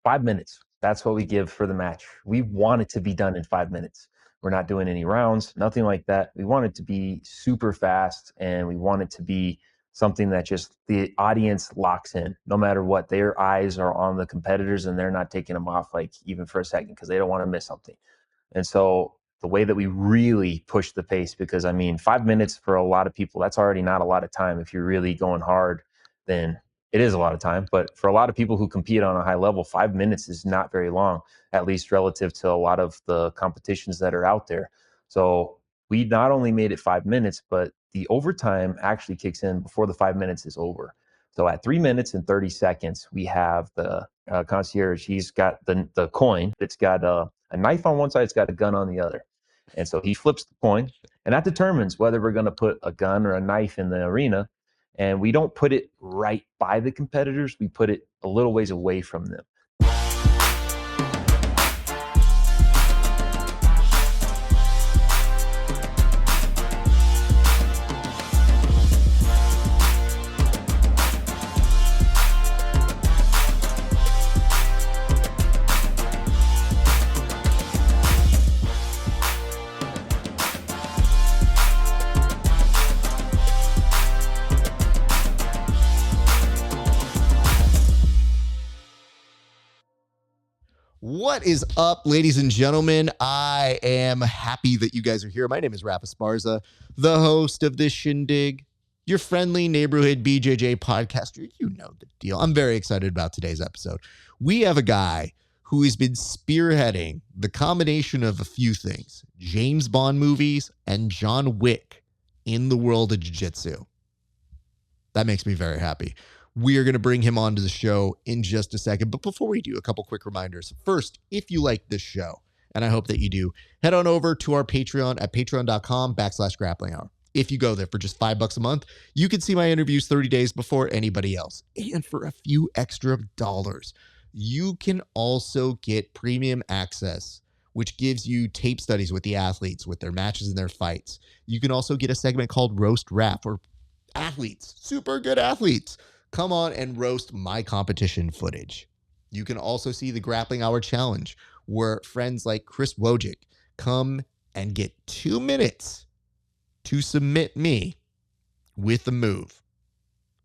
5 minutes. That's what we give for the match. We want it to be done in 5 minutes. We're not doing any rounds, nothing like that. We want it to be super fast, and we want it to be something that just the audience locks in. No matter what, their eyes are on the competitors, and they're not taking them off like even for a second because they don't want to miss something. And so the way that we really push the pace, because I mean, 5 minutes for a lot of people, that's already not a lot of time. If you're really going hard, then it is a lot of time. But for a lot of people who compete on a high level, 5 minutes is not very long, at least relative to a lot of the competitions that are out there. So we not only made it 5 minutes, but the overtime actually kicks in before the 5 minutes is over. So at 3 minutes and 30 seconds, we have the concierge. He's got the coin. It's got a knife on one side. It's got a gun on the other. And so he flips the coin, and that determines whether we're going to put a gun or a knife in the arena. And we don't put it right by the competitors. We put it a little ways away from them. What is up, ladies and gentlemen? I am happy that you guys are here. My name is Rafa Sparza, the host of this shindig, your friendly neighborhood BJJ podcaster. You know the deal. I'm very excited about today's episode. We have a guy who has been spearheading the combination of a few things, James Bond movies and John Wick in the world of jiu-jitsu. That makes me very happy. We are going to bring him onto the show in just a second. But before we do, a couple quick reminders. First, if you like this show, and I hope that you do, head on over to our Patreon at patreon.com/grappling hour. If you go there for just $5 a month, you can see my interviews 30 days before anybody else. And for a few extra dollars, you can also get premium access, which gives you tape studies with the athletes, with their matches and their fights. You can also get a segment called Roast Rap, where athletes, super good athletes, come on and roast my competition footage. You can also see the Grappling Hour Challenge, where friends like Chris Wojcik come and get 2 minutes to submit me with a move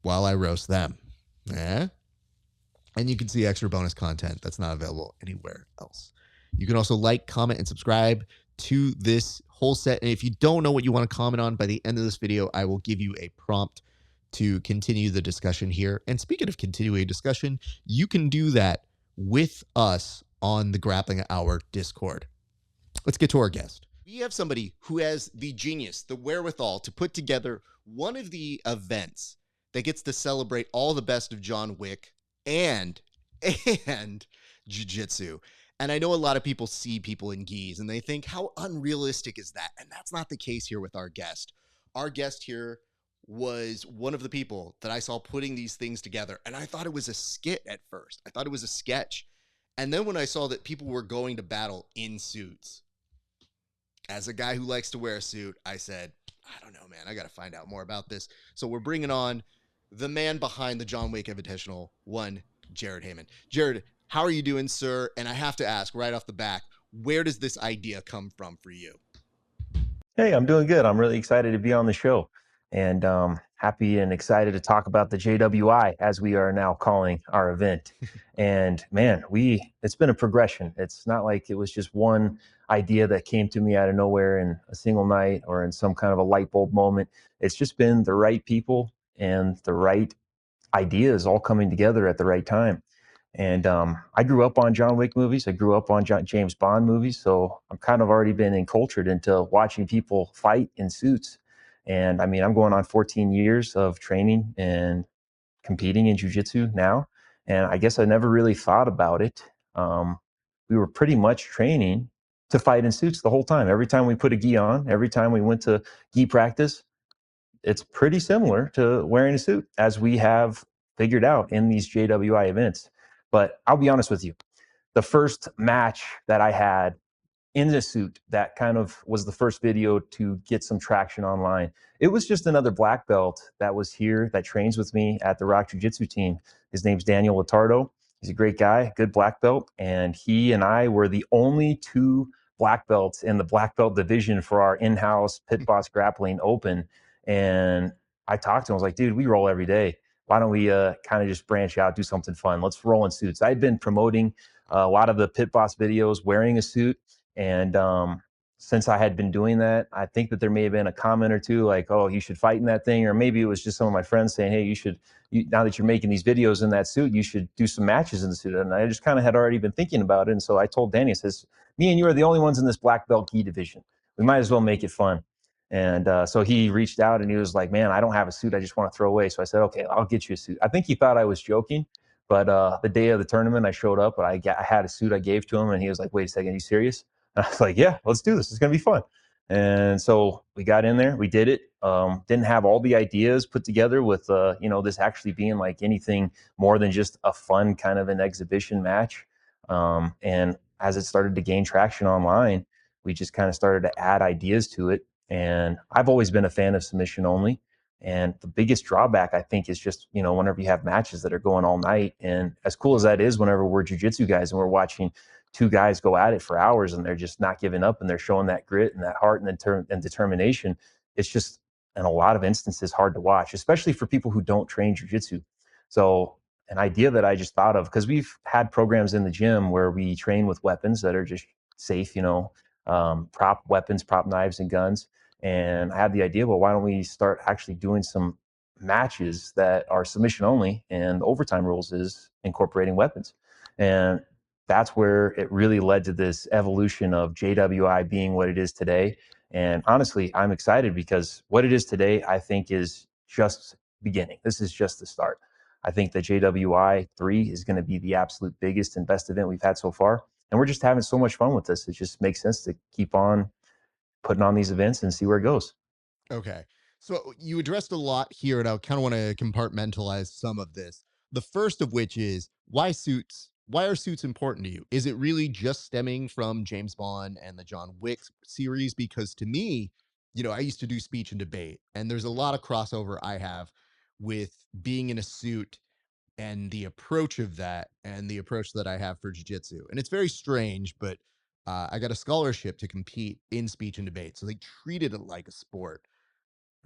while I roast them. And you can see extra bonus content that's not available anywhere else. You can also like, comment, and subscribe to this whole set. And if you don't know what you want to comment on, by the end of this video, I will give you a prompt to continue the discussion here. And speaking of continuing discussion, you can do that with us on the Grappling Hour Discord. Let's get to our guest. We have somebody who has the genius, the wherewithal to put together one of the events that gets to celebrate all the best of John Wick and jiu-jitsu. And I know a lot of people see people in gis and they think, how unrealistic is that? And that's not the case here with our guest. Our guest here was one of the people that I saw putting these things together. And I thought it was a skit at first. I thought it was a sketch. And then when I saw that people were going to battle in suits, as a guy who likes to wear a suit, I said, I don't know, man, I got to find out more about this. So we're bringing on the man behind the John Wick Invitational, one Jared Haymon. Jared, how are you doing, sir? And I have to ask right off the bat, where does this idea come from for you? Hey, I'm doing good. I'm really excited to be on the show, and happy and excited to talk about the JWI, as we are now calling our event. And man, it's been a progression. It's not like it was just one idea that came to me out of nowhere in a single night or in some kind of a light bulb moment. It's just been the right people and the right ideas all coming together at the right time. And I grew up on John Wick movies. I grew up on James Bond movies. So I'm kind of already been encultured into watching people fight in suits. And I mean, I'm going on 14 years of training and competing in jiu-jitsu now. And I guess I never really thought about it. We were pretty much training to fight in suits the whole time. Every time we put a gi on, every time we went to gi practice, it's pretty similar to wearing a suit, as we have figured out in these JWI events. But I'll be honest with you, the first match that I had in the suit, that kind of was the first video to get some traction online. It was just another black belt that was here that trains with me at the Rock Jiu-Jitsu Team. His name's Daniel Latardo. He's a great guy, good black belt, and he and I were the only two black belts in the black belt division for our in-house Pit Boss Grappling Open. And I talked to him. I was like, dude, we roll every day. Why don't we kind of just branch out, do something fun? Let's roll in suits. I'd been promoting a lot of the Pit Boss videos wearing a suit, and since I had been doing that, I think that there may have been a comment or two like, oh, you should fight in that thing. Or maybe it was just some of my friends saying, hey, now that you're making these videos in that suit, you should do some matches in the suit. And I just kind of had already been thinking about it. And so I told Danny, I says, me and you are the only ones in this black belt gi division. We might as well make it fun. And so he reached out and he was like, man, I don't have a suit I just want to throw away. So I said, okay, I'll get you a suit. I think he thought I was joking. But the day of the tournament, I showed up and I had a suit I gave to him. And he was like, wait a second, are you serious? And I was like, yeah, let's do this. It's going to be fun. And so we got in there, we did it. Didn't have all the ideas put together with, this actually being like anything more than just a fun kind of an exhibition match. And as it started to gain traction online, we just kind of started to add ideas to it. And I've always been a fan of submission only. And the biggest drawback, I think, is just, whenever you have matches that are going all night. And as cool as that is, whenever we're jiu-jitsu guys and we're watching two guys go at it for hours and they're just not giving up and they're showing that grit and that heart and determination, it's just, in a lot of instances, hard to watch, especially for people who don't train jiu-jitsu. So an idea that I just thought of, because we've had programs in the gym where we train with weapons that are just safe, prop weapons, prop knives and guns. And I had the idea, well, why don't we start actually doing some matches that are submission only, and the overtime rules is incorporating weapons. And that's where it really led to this evolution of JWI being what it is today. And honestly, I'm excited because what it is today, I think, is just beginning. This is just the start. I think the JWI 3 is going to be the absolute biggest and best event we've had so far. And we're just having so much fun with this. It just makes sense to keep on putting on these events and see where it goes. Okay. So you addressed a lot here, and I kind of want to compartmentalize some of this. The first of which is why suits? Why are suits important to you? Is it really just stemming from James Bond and the John Wick series? Because to me, I used to do speech and debate, and there's a lot of crossover I have with being in a suit and the approach of that and the approach that I have for jiu-jitsu. And it's very strange, but I got a scholarship to compete in speech and debate. So they treated it like a sport.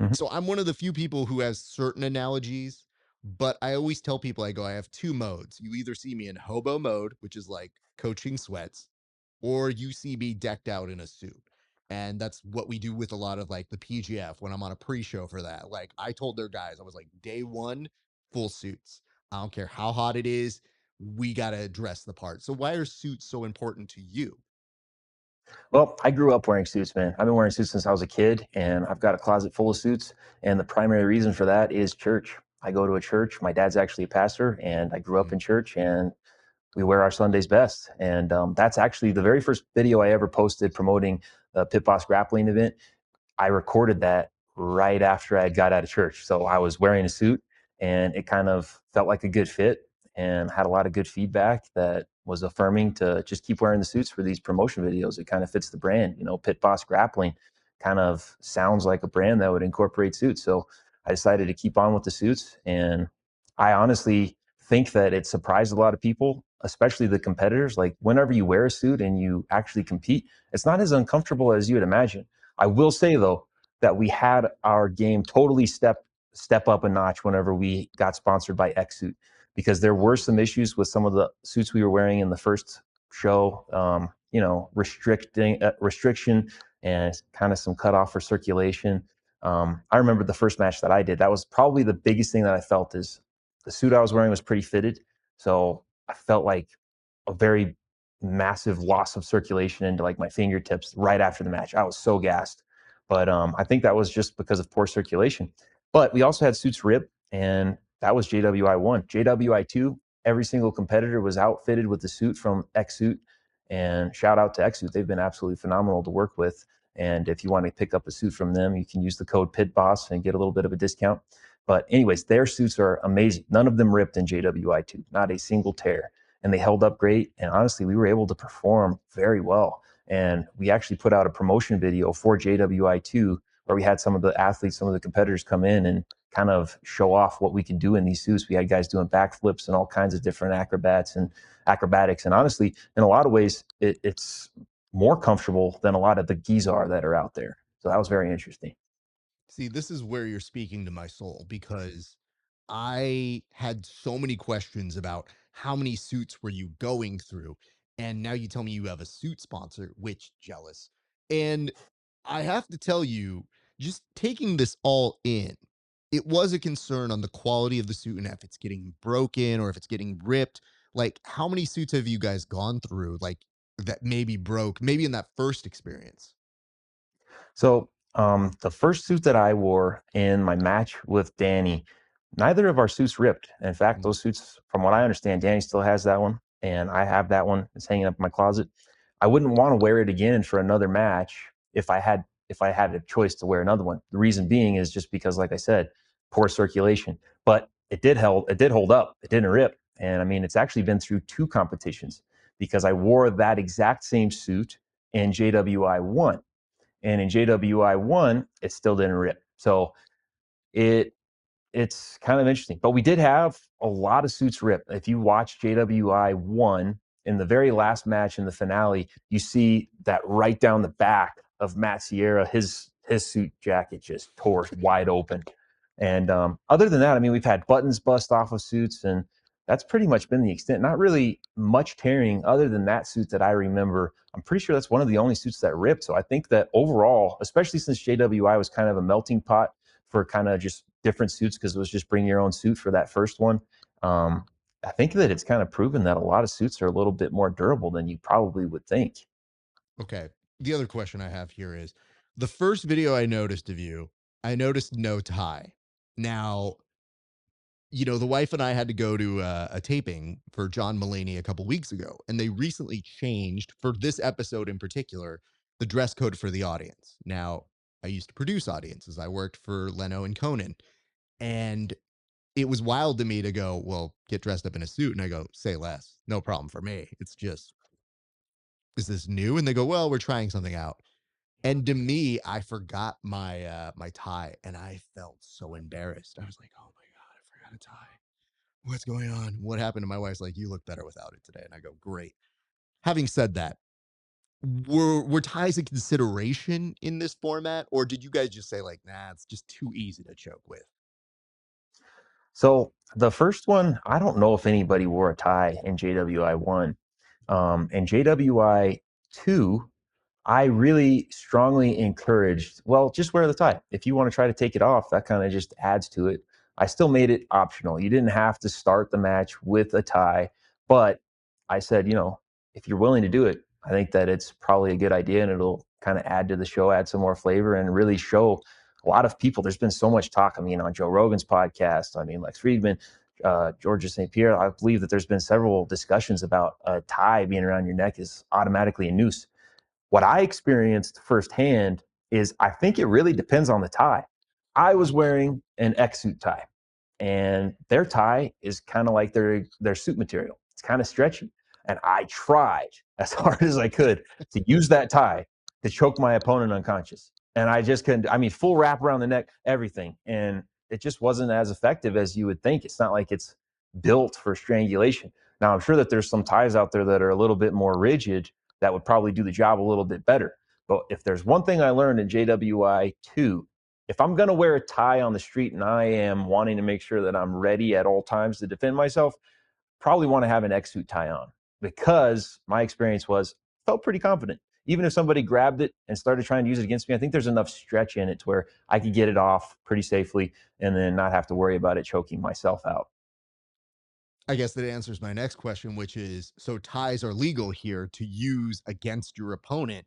Mhm. So I'm one of the few people who has certain analogies, but I always tell people, I go, I have two modes. You either see me in hobo mode, which is like coaching sweats, or you see me decked out in a suit. And that's what we do with a lot of like the PGF when I'm on a pre-show for that. Like I told their guys, I was like, day one, full suits. I don't care how hot it is. We got to dress the part. So why are suits so important to you? Well, I grew up wearing suits, man. I've been wearing suits since I was a kid, and I've got a closet full of suits. And the primary reason for that is church. I go to a church. My dad's actually a pastor, and I grew up Mm. in church, and we wear our Sundays best. And that's actually the very first video I ever posted promoting the Pit Boss Grappling event. I recorded that right after I got out of church. So I was wearing a suit and it kind of felt like a good fit and had a lot of good feedback that was affirming to just keep wearing the suits for these promotion videos. It kind of fits the brand, Pit Boss Grappling kind of sounds like a brand that would incorporate suits. So I decided to keep on with the suits. And I honestly think that it surprised a lot of people, especially the competitors. Like whenever you wear a suit and you actually compete, it's not as uncomfortable as you would imagine. I will say though that we had our game totally step up a notch whenever we got sponsored by Xsuit, because there were some issues with some of the suits we were wearing in the first show. Restriction and kind of some cutoff for circulation. I remember the first match that I did. That was probably the biggest thing that I felt is the suit I was wearing was pretty fitted, so I felt like a very massive loss of circulation into like my fingertips right after the match. I was so gassed. But I think that was just because of poor circulation. But we also had suits rip, and that was JWI 1. JWI 2, every single competitor was outfitted with the suit from Xsuit. And shout out to Xsuit. They've been absolutely phenomenal to work with. And if you want to pick up a suit from them, you can use the code PITBOSS and get a little bit of a discount. But anyways, their suits are amazing. None of them ripped in JWI 2, not a single tear. And they held up great. And honestly, we were able to perform very well. And we actually put out a promotion video for JWI2 where we had some of the athletes, some of the competitors come in and kind of show off what we can do in these suits. We had guys doing backflips and all kinds of different acrobatics. And honestly, in a lot of ways, it's more comfortable than a lot of the Gizar that are out there. So that was very interesting. See, this is where you're speaking to my soul because I had so many questions about how many suits were you going through. And now you tell me you have a suit sponsor, which jealous. And I have to tell you, just taking this all in, it was a concern on the quality of the suit and if it's getting broken or if it's getting ripped. Like, how many suits have you guys gone through, like, that maybe broke, maybe in that first experience? So the first suit that I wore in my match with Danny, neither of our suits ripped. In fact, Mm. those suits, from what I understand, Danny still has that one, and I have that one. It's hanging up in my closet. I wouldn't want to wear it again for another match if I had a choice to wear another one. The reason being is just because, like I said, poor circulation. But it did hold up. It didn't rip. And I mean, it's actually been through two competitions because I wore that exact same suit in JWI 1, and in JWI 1, it still didn't rip. So it it's kind of interesting. But we did have a lot of suits rip. If you watch JWI 1, in the very last match in the finale, you see that right down the back of Matt Sierra, his suit jacket just tore wide open. And other than that, I mean, we've had buttons bust off of suits, and that's pretty much been the extent. Not really much tearing other than that suit that I remember. I'm pretty sure that's one of the only suits that ripped. So I think that overall, especially since JWI was kind of a melting pot for kind of just different suits because it was just bring your own suit for that first one. Um, I think that it's kind of proven that a lot of suits are a little bit more durable than you probably would think. Okay. The other question I have here is the first video I noticed of you, I noticed no tie. Now, the wife and I had to go to a taping for John Mulaney a couple weeks ago, and they recently changed for this episode in particular the dress code for the audience. Now, I used to produce audiences. I worked for Leno and Conan, and it was wild to me to go, well, get dressed up in a suit, and I go, say less, no problem for me. It's just, is this new? And they go, well, we're trying something out. And to me, I forgot my tie, and I felt so embarrassed. I was like, "Oh my god, I forgot a tie. What's going on? What happened?" And my wife's like, "You look better without it today." And I go, "Great." Having said that, were ties a consideration in this format, or did you guys just say like, "Nah, it's just too easy to choke with"? So the first one, I don't know if anybody wore a tie in JWI 1. In JWI 2, I really strongly encouraged, well, just wear the tie. If you want to try to take it off, that kind of just adds to it. I still made it optional. You didn't have to start the match with a tie, but I said, if you're willing to do it, I think that it's probably a good idea and it'll kind of add to the show, add some more flavor, and really show a lot of people. There's been so much talk. I mean, on Joe Rogan's podcast, I mean, Lex Friedman, Georgia St. Pierre, I believe that there's been several discussions about a tie being around your neck is automatically a noose. What I experienced firsthand is I think it really depends on the tie. I was wearing an X suit tie, and their tie is kind of like their suit material. It's kind of stretchy, and I tried as hard as I could to use that tie to choke my opponent unconscious, and I just couldn't. I mean, full wrap around the neck, everything, and it just wasn't as effective as you would think. It's not like it's built for strangulation. Now, I'm sure that there's some ties out there that are a little bit more rigid that would probably do the job a little bit better. But if there's one thing I learned in JWI 2, if I'm going to wear a tie on the street and I am wanting to make sure that I'm ready at all times to defend myself, probably want to have an X suit tie on because my experience was felt pretty confident. Even if somebody grabbed it and started trying to use it against me, I think there's enough stretch in it to where I could get it off pretty safely and then not have to worry about it choking myself out. I guess that answers my next question, which is so ties are legal here to use against your opponent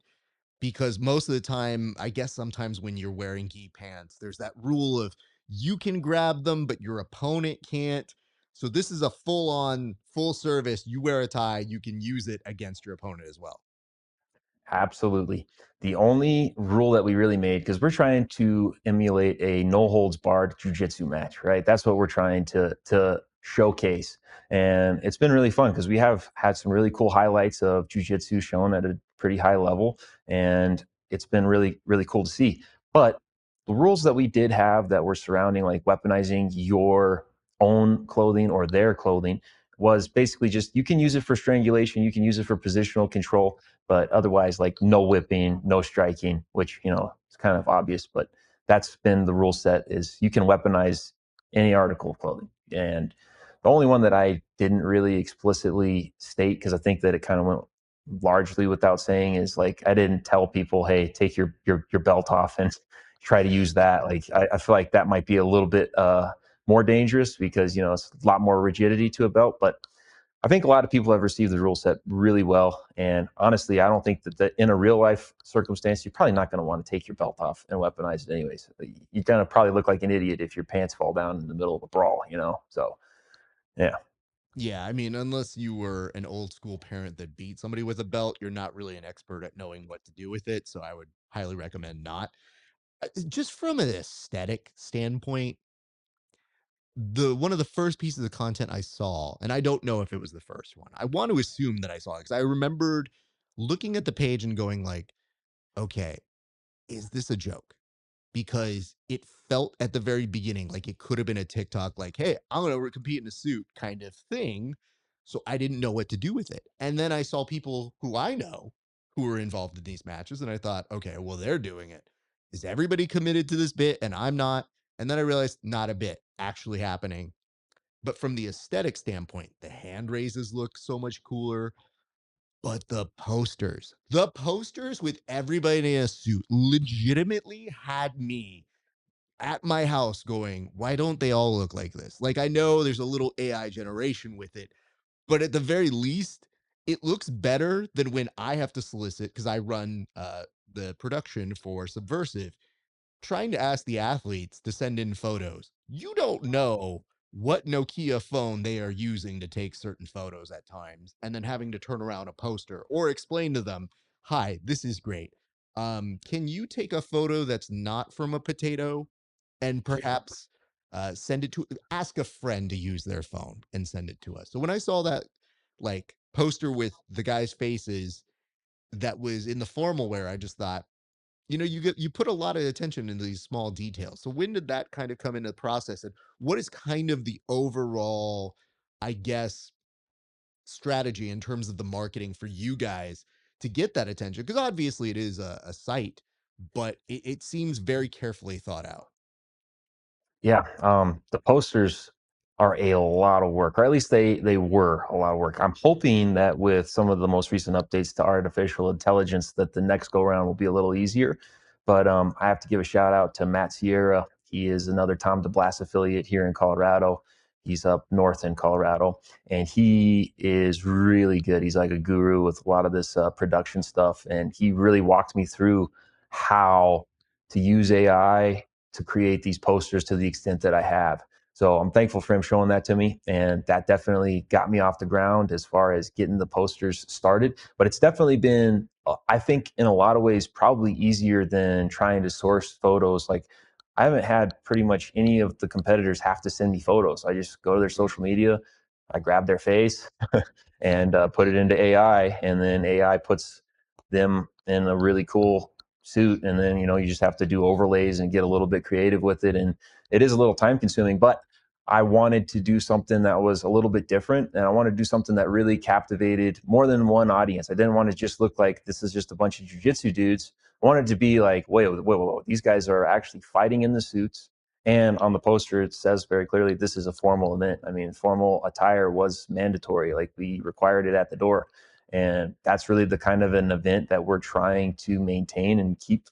because most of the time, I guess sometimes when you're wearing gi pants, there's that rule of you can grab them, but your opponent can't. So this is a full on, full service. You wear a tie, you can use it against your opponent as well. Absolutely. The only rule that we really made, because we're trying to emulate a no holds barred jujitsu match, right? That's what we're trying to showcase. And it's been really fun because we have had some really cool highlights of jujitsu shown at a pretty high level. And it's been really, really cool to see. But the rules that we did have that were surrounding like weaponizing your own clothing or their clothing was basically just you can use it for strangulation, you can use it for positional control, but otherwise like no whipping, no striking, which it's kind of obvious, but that's been the rule set is you can weaponize any article of clothing. And the only one that I didn't really explicitly state, because I think that it kind of went largely without saying, is like I didn't tell people, hey, take your belt off and try to use that. Like I feel like that might be a little bit more dangerous because it's a lot more rigidity to a belt. But I think a lot of people have received the rule set really well. And honestly, I don't think that in a real life circumstance, you're probably not going to want to take your belt off and weaponize it anyways. You're going to probably look like an idiot if your pants fall down in the middle of a brawl, So, yeah. Yeah, I mean, unless you were an old school parent that beat somebody with a belt, you're not really an expert at knowing what to do with it. So I would highly recommend not. Just from an aesthetic standpoint, the one of the first pieces of content I saw, and I don't know if it was the first one. I want to assume that I saw it because I remembered looking at the page and going like, okay, is this a joke? Because it felt at the very beginning like it could have been a TikTok, like, hey, I'm going to compete in a suit kind of thing. So I didn't know what to do with it. And then I saw people who I know who were involved in these matches. And I thought, okay, well, they're doing it. Is everybody committed to this bit? And I'm not. And then I realized not a bit actually happening. But from the aesthetic standpoint, the hand raises look so much cooler. But the posters with everybody in a suit legitimately had me at my house going, why don't they all look like this? Like, I know there's a little AI generation with it, but at the very least, it looks better than when I have to solicit because I run the production for Subversive, trying to ask the athletes to send in photos. You don't know what Nokia phone they are using to take certain photos at times, and then having to turn around a poster or explain to them, hi, this is great. Can you take a photo that's not from a potato and perhaps send it to ask a friend to use their phone and send it to us? So when I saw that like poster with the guys' faces that was in the formal wear, I just thought, you put a lot of attention into these small details. So when did that kind of come into the process, and what is kind of the overall, I guess, strategy in terms of the marketing for you guys to get that attention? Because obviously it is a site, but it seems very carefully thought out. Yeah, the posters are a lot of work, or at least they were a lot of work. I'm hoping that with some of the most recent updates to artificial intelligence, that the next go around will be a little easier. But I have to give a shout out to Matt Sierra. He is another Tom DeBlast affiliate here in Colorado. He's up north in Colorado, and he is really good. He's like a guru with a lot of this production stuff, and he really walked me through how to use AI to create these posters to the extent that I have. So I'm thankful for him showing that to me. And that definitely got me off the ground as far as getting the posters started. But it's definitely been, I think, in a lot of ways, probably easier than trying to source photos. Like, I haven't had pretty much any of the competitors have to send me photos. I just go to their social media, I grab their face and put it into AI, and then AI puts them in a really cool suit, and then you just have to do overlays and get a little bit creative with it, and it is a little time consuming, but I wanted to do something that was a little bit different, and I wanted to do something that really captivated more than one audience. I didn't want to just look like this is just a bunch of jiu-jitsu dudes. I wanted to be like, wait, these guys are actually fighting in the suits. And on the poster, it says very clearly, this is a formal event. I mean, formal attire was mandatory. Like, we required it at the door. And that's really the kind of an event that we're trying to maintain and keep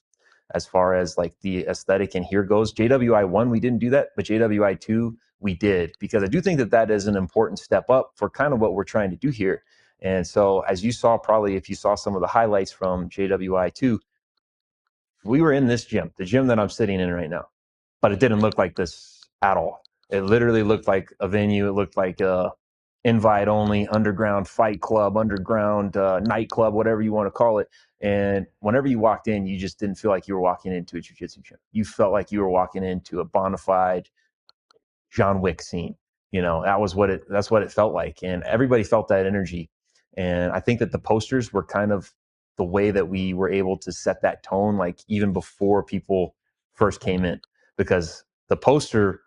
as far as like the aesthetic and here goes. JWI 1, we didn't do that, but JWI 2, we did, because I do think that that is an important step up for kind of what we're trying to do here. And so, as you saw, probably if you saw some of the highlights from JWI 2, we were in this gym, the gym that I'm sitting in right now, but it didn't look like this at all. It literally looked like a venue. It looked like a invite only underground fight club, underground nightclub, whatever you want to call it. And whenever you walked in, you just didn't feel like you were walking into a jiu-jitsu gym. You felt like you were walking into a bona fide John Wick scene. That's what it felt like. And everybody felt that energy. And I think that the posters were kind of the way that we were able to set that tone, like even before people first came in, because the poster,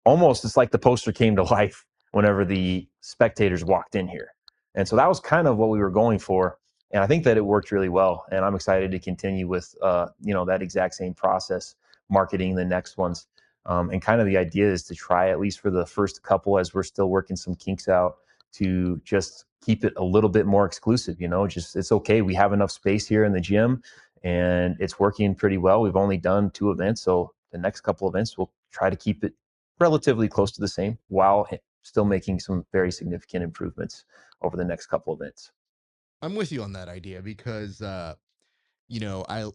almost, it's like the poster came to life whenever the spectators walked in here. And so that was kind of what we were going for. And I think that it worked really well. And I'm excited to continue with, that exact same process, marketing the next ones. And kind of the idea is to try, at least for the first couple, as we're still working some kinks out, to just keep it a little bit more exclusive. Just, it's okay. We have enough space here in the gym and it's working pretty well. We've only done 2 events. So the next couple events, we'll try to keep it relatively close to the same, while still making some very significant improvements over the next couple of events. I'm with you on that idea because I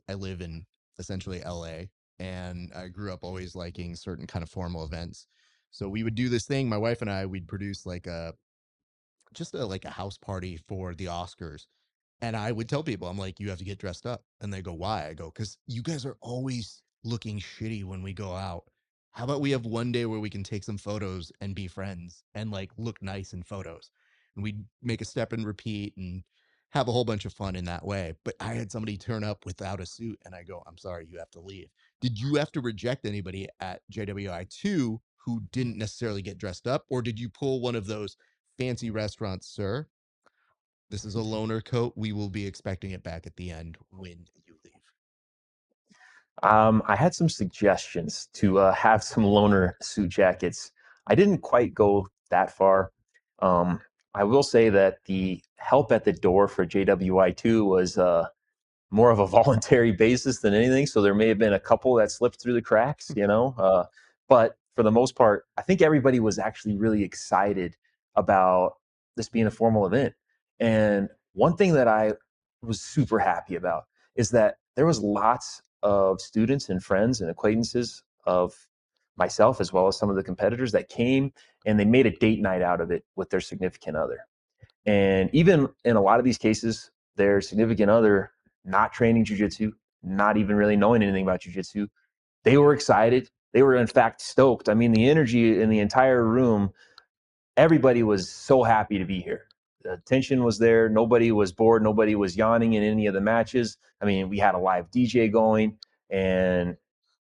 live in essentially LA, and I grew up always liking certain kind of formal events. So we would do this thing, my wife and I, we'd produce like a house party for the Oscars. And I would tell people, I'm like, you have to get dressed up. And they go, why? I go, because you guys are always looking shitty when we go out. How about we have one day where we can take some photos and be friends and like look nice in photos? And we'd make a step and repeat and have a whole bunch of fun in that way. But I had somebody turn up without a suit and I go, I'm sorry, you have to leave. Did you have to reject anybody at JWI2 who didn't necessarily get dressed up? Or did you pull one of those fancy restaurants, sir? This is a loaner coat. We will be expecting it back at the end when you leave. I had some suggestions to have some loaner suit jackets. I didn't quite go that far. I will say that the help at the door for JWI2 was more of a voluntary basis than anything. So there may have been a couple that slipped through the cracks. But for the most part, I think everybody was actually really excited about this being a formal event. And one thing that I was super happy about is that there was lots of students and friends and acquaintances of myself, as well as some of the competitors, that came and they made a date night out of it with their significant other. And even in a lot of these cases, their significant other not training jujitsu, not even really knowing anything about jujitsu, they were excited. They were, in fact, stoked. I mean, the energy in the entire room, everybody was so happy to be here. The tension was there. Nobody was bored. Nobody was yawning in any of the matches. I mean, we had a live DJ going, and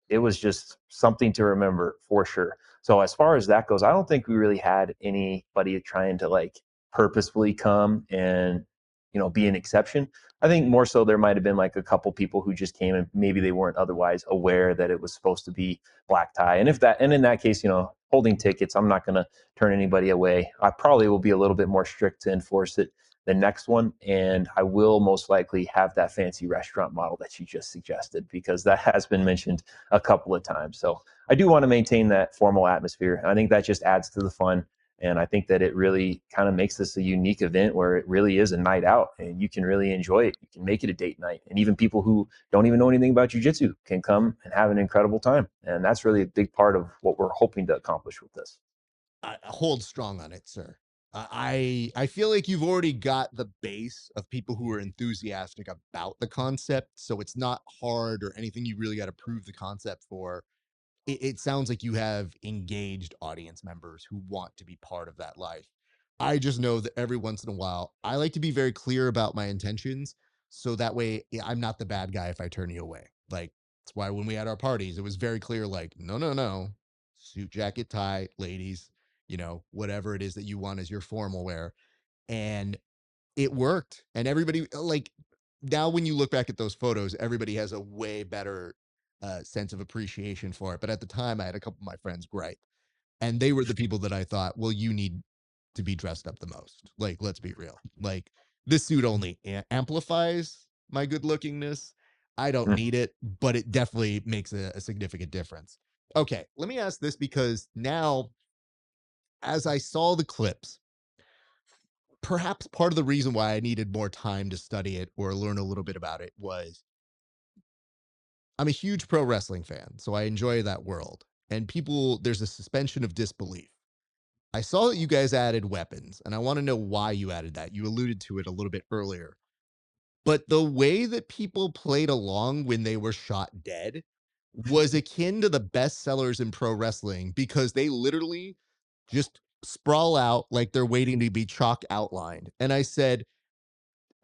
it was just something to remember for sure. So as far as that goes, I don't think we really had anybody trying to like purposefully come and be an exception. I think more so there might have been like a couple people who just came and maybe they weren't otherwise aware that it was supposed to be black tie. And in that case, holding tickets, I'm not going to turn anybody away. I probably will be a little bit more strict to enforce it the next one, and I will most likely have that fancy restaurant model that you just suggested, because that has been mentioned a couple of times. So I do want to maintain that formal atmosphere. I think that just adds to the fun. And I think that it really kind of makes this a unique event where it really is a night out and you can really enjoy it. You can make it a date night. And even people who don't even know anything about jujitsu can come and have an incredible time. And that's really a big part of what we're hoping to accomplish with this. Hold strong on it, sir. I feel like you've already got the base of people who are enthusiastic about the concept, so it's not hard or anything you really got to prove the concept for. It sounds like you have engaged audience members who want to be part of that life. I just know that every once in a while, I like to be very clear about my intentions. So that way I'm not the bad guy if I turn you away. Like, that's why when we had our parties, it was very clear, like, no, no, no, suit, jacket, tie, ladies, whatever it is that you want as your formal wear. And it worked. And everybody, like, now when you look back at those photos, everybody has a way better sense of appreciation for it. But at the time, I had a couple of my friends gripe, and they were the people that I thought, well, you need to be dressed up the most. Like, let's be real. Like, this suit only amplifies my good lookingness. I don't Mm. need it, but it definitely makes a significant difference. Okay, let me ask this because now, as I saw the clips, perhaps part of the reason why I needed more time to study it or learn a little bit about it was I'm a huge pro wrestling fan, so I enjoy that world. And people, there's a suspension of disbelief. I saw that you guys added weapons, and I want to know why you added that. You alluded to it a little bit earlier. But the way that people played along when they were shot dead was akin to the best sellers in pro wrestling because they literally just sprawl out like they're waiting to be chalk outlined. And I said,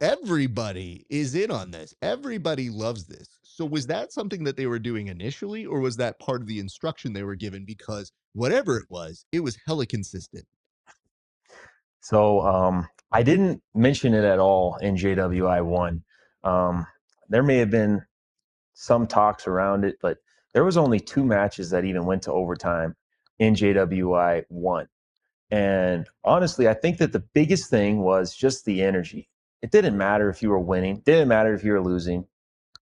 Everybody is in on this. Everybody loves this. So was that something that they were doing initially, or was that part of the instruction they were given? Because whatever it was hella consistent. So I didn't mention it at all in JWI one. Um, there may have been some talks around it, but there was only two matches that even went to overtime in JWI one. And honestly, I think that the biggest thing was just the energy. It didn't matter if you were winning, didn't matter if you were losing.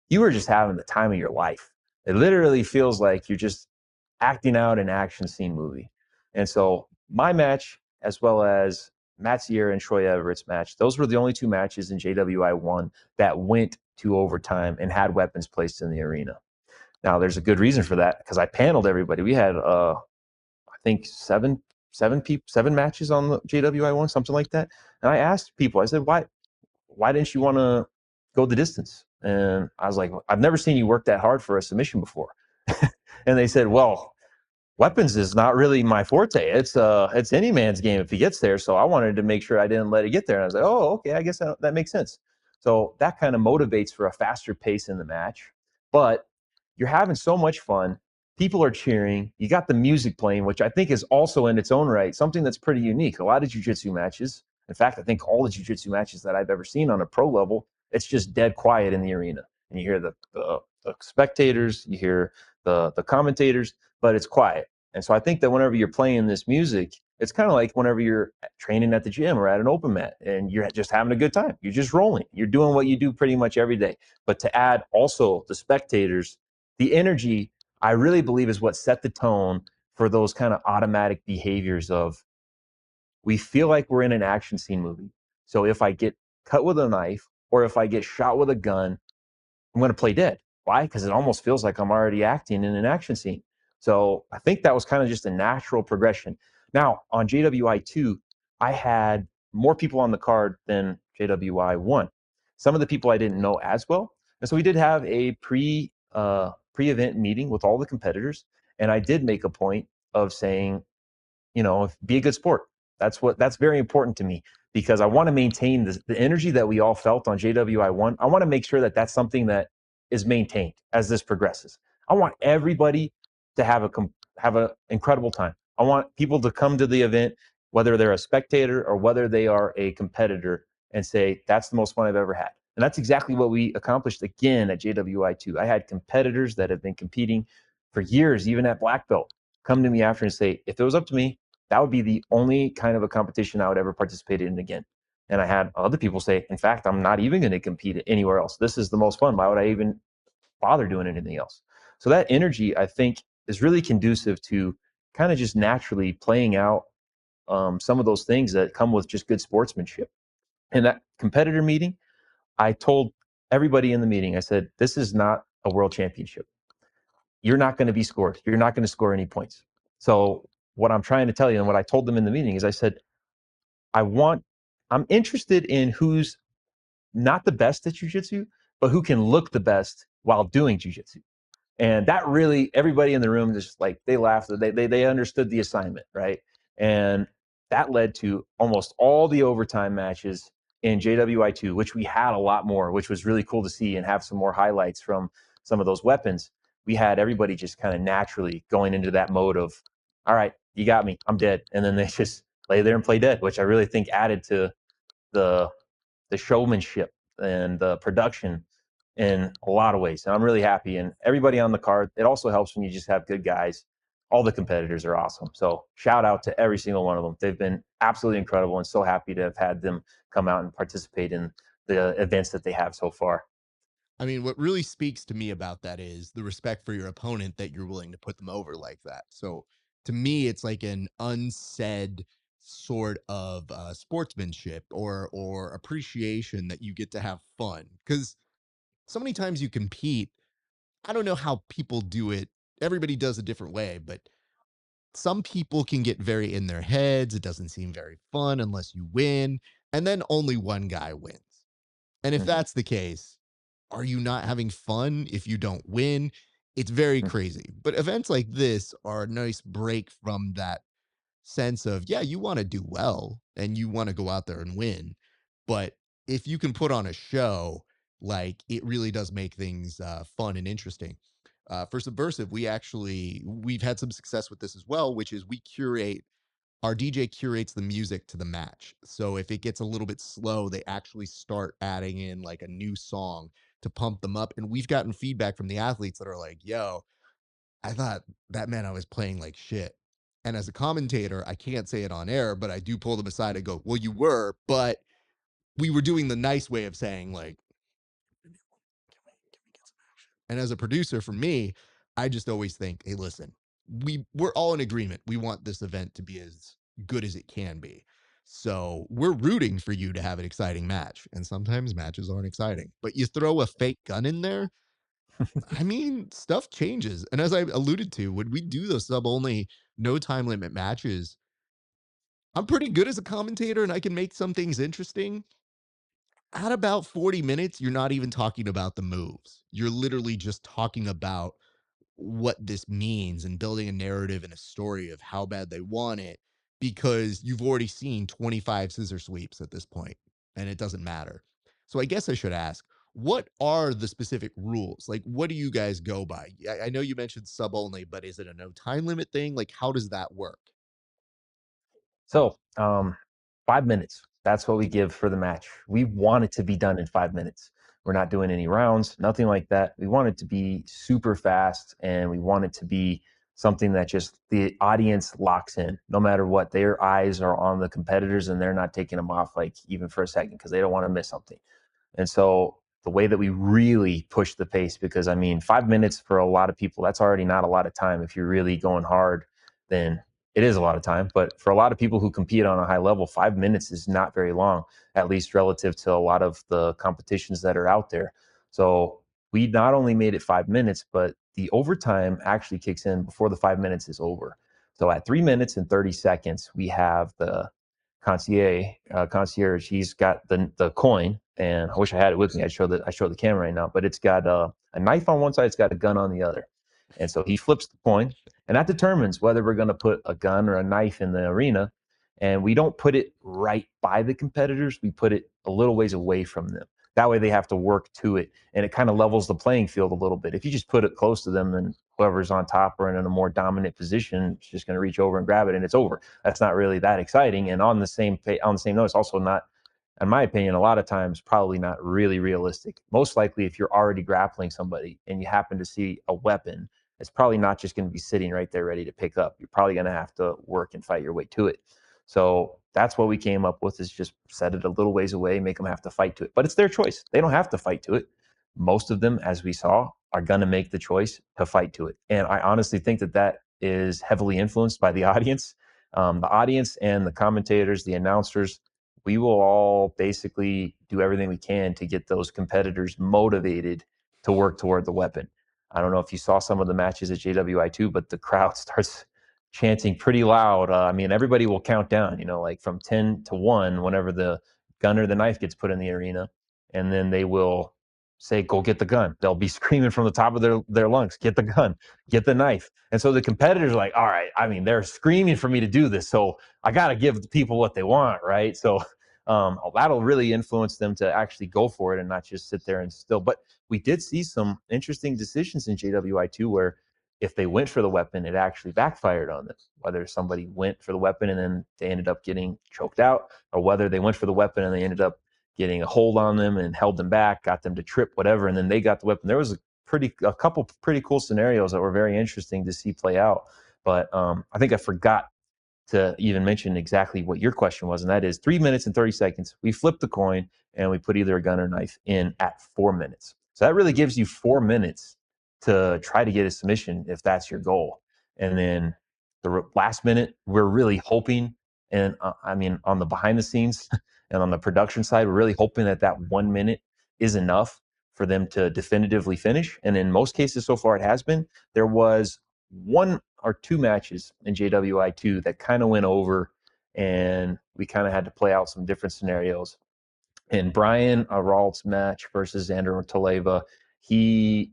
You were just having the time of your life. It literally feels like you're just acting out an action scene movie. And so my match, as well as Matt Sierra and Troy Everett's match, those were the only two matches in JWI one that went to overtime and had weapons placed in the arena. Now, there's a good reason for that because I paneled everybody. We had, I think, seven matches on the JWI one, something like that. And I asked people, I said, why didn't you want to go the distance? And I was like, I've never seen you work that hard for a submission before. And they said, well, weapons is not really my forte. It's any man's game if he gets there. So I wanted to make sure I didn't let it get there. And I was like, oh, okay, I guess that makes sense. So that kind of motivates for a faster pace in the match. But you're having so much fun. People are cheering. You got the music playing, which I think is also in its own right something that's pretty unique. A lot of jiu-jitsu matches, in fact, I think all the jiu-jitsu matches that I've ever seen on a pro level, it's just dead quiet in the arena. And you hear the spectators, you hear the commentators, but it's quiet. And so I think that whenever you're playing this music, it's kind of like whenever you're training at the gym or at an open mat and you're just having a good time. You're just rolling. You're doing what you do pretty much every day. But to add also the spectators, the energy, I really believe is what set the tone for those kind of automatic behaviors of we feel like we're in an action scene movie. So if I get cut with a knife or if I get shot with a gun, I'm going to play dead. Why? Because it almost feels like I'm already acting in an action scene. So I think that was kind of just a natural progression. Now on JWI 2, I had more people on the card than JWI 1. Some of the people I didn't know as well. And so we did have a pre-event meeting with all the competitors. And I did make a point of saying, be a good sport. That's very important to me because I want to maintain the energy that we all felt on JWI one. I want to make sure that that's something that is maintained as this progresses. I want everybody to have an incredible time. I want people to come to the event, whether they're a spectator or whether they are a competitor, and say that's the most fun I've ever had. And that's exactly what we accomplished again at JWI two. I had competitors that have been competing for years, even at black belt, come to me after and say, if it was up to me, that would be the only kind of a competition I would ever participate in again. And I had other people say, in fact, I'm not even going to compete anywhere else. This is the most fun. Why would I even bother doing anything else? So that energy, I think, is really conducive to kind of just naturally playing out some of those things that come with just good sportsmanship. In that competitor meeting, I told everybody in the meeting, I said, this is not a world championship. You're not going to be scored. You're not going to score any points. So what I'm trying to tell you and what I told them in the meeting is I said, I want, I'm interested in who's not the best at jujitsu, but who can look the best while doing jujitsu. And that really, everybody in the room just like, they laughed. They understood the assignment, right? And that led to almost all the overtime matches in JWI2, which we had a lot more, which was really cool to see and have some more highlights from some of those weapons. We had everybody just kind of naturally going into that mode of, all right, you got me, I'm dead. And then they just lay there and play dead, which I really think added to the showmanship and the production in a lot of ways. And I'm really happy. And everybody on the card, it also helps when you just have good guys. All the competitors are awesome. So shout out to every single one of them. They've been absolutely incredible and so happy to have had them come out and participate in the events that they have so far. I mean, what really speaks to me about that is the respect for your opponent that you're willing to put them over like that. So to me, it's like an unsaid sort of sportsmanship or appreciation that you get to have fun because so many times you compete. I don't know how people do it. Everybody does a different way, but some people can get very in their heads. It doesn't seem very fun unless you win, and then only one guy wins. And if Mhm. that's the case, are you not having fun if you don't win? It's very Mhm. crazy. But events like this are a nice break from that sense of, yeah, you want to do well and you want to go out there and win. But if you can put on a show, like it really does make things fun and interesting. For Subversive, we've had some success with this as well, which is our DJ curates the music to the match. So if it gets a little bit slow, they actually start adding in like a new song to pump them up. And we've gotten feedback from the athletes that are like, yo, I thought that meant I was playing like shit. And as a commentator, I can't say it on air, but I do pull them aside and go, well, you were, but we were doing the nice way of saying, like, and as a producer, for me, I just always think, hey, listen, we're all in agreement. We want this event to be as good as it can be. So we're rooting for you to have an exciting match. And sometimes matches aren't exciting. But you throw a fake gun in there, I mean, stuff changes. And as I alluded to, when we do those sub only, no time limit matches, I'm pretty good as a commentator and I can make some things interesting. At about 40 minutes, you're not even talking about the moves. You're literally just talking about what this means and building a narrative and a story of how bad they want it because you've already seen 25 scissor sweeps at this point and it doesn't matter. So I guess I should ask, what are the specific rules? Like, what do you guys go by? I know you mentioned sub only, but is it a no time limit thing? Like, how does that work? So, 5 minutes. That's what we give for the match. We want it to be done in 5 minutes. We're not doing any rounds, nothing like that. We want it to be super fast, and we want it to be something that just the audience locks in. No matter what, their eyes are on the competitors, and they're not taking them off like even for a second because they don't want to miss something. And so the way that we really push the pace, because I mean, 5 minutes for a lot of people, that's already not a lot of time. If you're really going hard, then it is a lot of time. But for a lot of people who compete on a high level, 5 minutes is not very long, at least relative to a lot of the competitions that are out there. So we not only made it 5 minutes, but the overtime actually kicks in before the 5 minutes is over. So at 3 minutes and 30 seconds, we have the concierge. He's got the coin, and I wish I had it with me. I show the camera right now, but it's got a knife on one side, it's got a gun on the other, and so he flips the coin, and that determines whether we're going to put a gun or a knife in the arena. And we don't put it right by the competitors; we put it a little ways away from them. That way, they have to work to it, and it kind of levels the playing field a little bit. If you just put it close to them, then whoever's on top or in a more dominant position is just going to reach over and grab it, and it's over. That's not really that exciting. And on the same note, it's also not, in my opinion, a lot of times probably not really realistic. Most likely, if you're already grappling somebody and you happen to see a weapon, it's probably not just going to be sitting right there ready to pick up. You're probably going to have to work and fight your way to it. So that's what we came up with, is just set it a little ways away, make them have to fight to it. But it's their choice. They don't have to fight to it. Most of them, as we saw, are going to make the choice to fight to it. And I honestly think that that is heavily influenced by the audience. The audience and the commentators, the announcers, we will all basically do everything we can to get those competitors motivated to work toward the weapon. I don't know if you saw some of the matches at JWI2, but the crowd starts chanting pretty loud. I mean, everybody will count down, like from 10 to 1 whenever the gun or the knife gets put in the arena. And then they will say, go get the gun. They'll be screaming from the top of their lungs, get the gun, get the knife. And so the competitors are like, all right, I mean, they're screaming for me to do this, so I got to give the people what they want, right? So that'll really influence them to actually go for it and not just sit there and still. But we did see some interesting decisions in JWI2 where if they went for the weapon, it actually backfired on them. Whether somebody went for the weapon and then they ended up getting choked out, or whether they went for the weapon and they ended up getting a hold on them and held them back, got them to trip, whatever, and then they got the weapon. There was a couple pretty cool scenarios that were very interesting to see play out. But I think I forgot to even mention exactly what your question was, and that is 3 minutes and 30 seconds. We flip the coin and we put either a gun or knife in at 4 minutes. So that really gives you 4 minutes to try to get a submission if that's your goal. And then the last minute, we're really hoping, and I mean, on the behind the scenes and on the production side, we're really hoping that that 1 minute is enough for them to definitively finish. And in most cases so far, it has been. There was one or two matches in JWI2 that kind of went over, and we kind of had to play out some different scenarios. In Brian Aralt's match versus Xander Taleva, he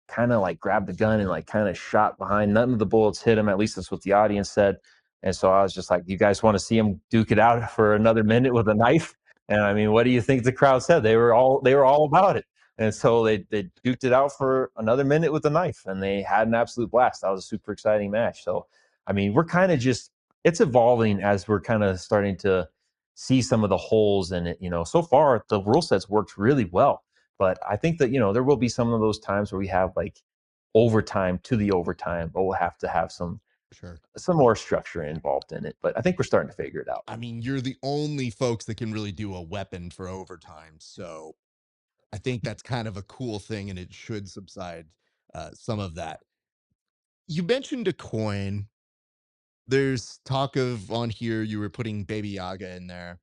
kind of like grabbed the gun and like kind of shot behind. None of the bullets hit him. At least that's what the audience said. And so I was just like, you guys want to see him duke it out for another minute with a knife? And I mean, what do you think the crowd said? They were all about it. And so they duked it out for another minute with a knife, and they had an absolute blast. That was a super exciting match. So I mean, we're kind of just it's evolving as we're kind of starting to see some of the holes in it. So far the rule sets worked really well, but I think that there will be some of those times where we have like overtime to the overtime, but we'll have to have Sure. some more structure involved in it. But I think we're starting to figure it out. I mean, you're the only folks that can really do a weapon for overtime. So I think that's kind of a cool thing, and it should subside some of that. You mentioned a coin. There's talk of on here you were putting Baby Yaga in there.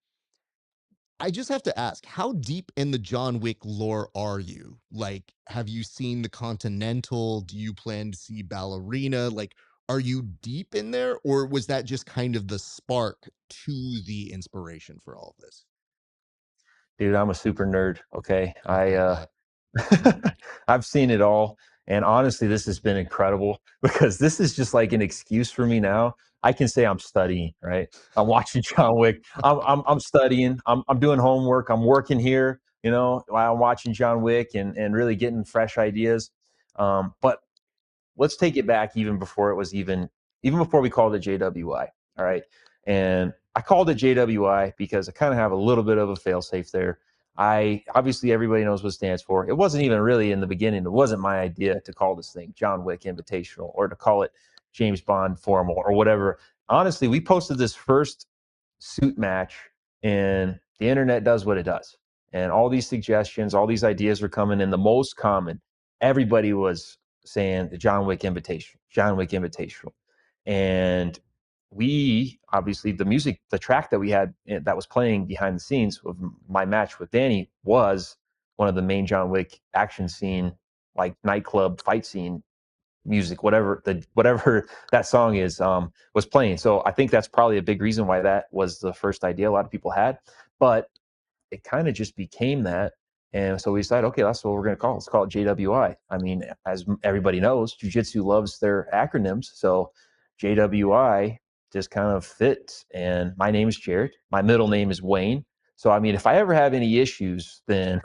I just have to ask, how deep in the John Wick lore are you? Like, have you seen the Continental? Do you plan to see Ballerina? Like, are you deep in there, or was that just kind of the spark to the inspiration for all of this? Dude, I'm a super nerd. Okay. I get that. I've seen it all. And honestly, this has been incredible because this is just like an excuse for me now. I can say I'm studying, right? I'm watching John Wick. I'm studying. I'm doing homework. I'm working here, while I'm watching John Wick and really getting fresh ideas. But let's take it back even before it was even before we called it JWI. All right. And I called it JWI because I kind of have a little bit of a failsafe there. I obviously everybody knows what it stands for. It wasn't even really in the beginning. It wasn't my idea to call this thing John Wick Invitational or to call it James Bond Formal or whatever. Honestly, we posted this first suit match, and the internet does what it does. And all these suggestions, all these ideas were coming in. The most common, everybody was saying the John Wick Invitational, John Wick Invitational. And we obviously the track that we had that was playing behind the scenes of my match with Danny was one of the main John Wick action scene, like nightclub fight scene music, whatever that song is, was playing. So I think that's probably a big reason why that was the first idea a lot of people had. But it kind of just became that. And so we decided, okay, that's what we're going to call it. Let's call it JWI. I mean, as everybody knows, Jiu-Jitsu loves their acronyms. So JWI just kind of fits. And my name is Jared. My middle name is Wayne. So, I mean, if I ever have any issues, then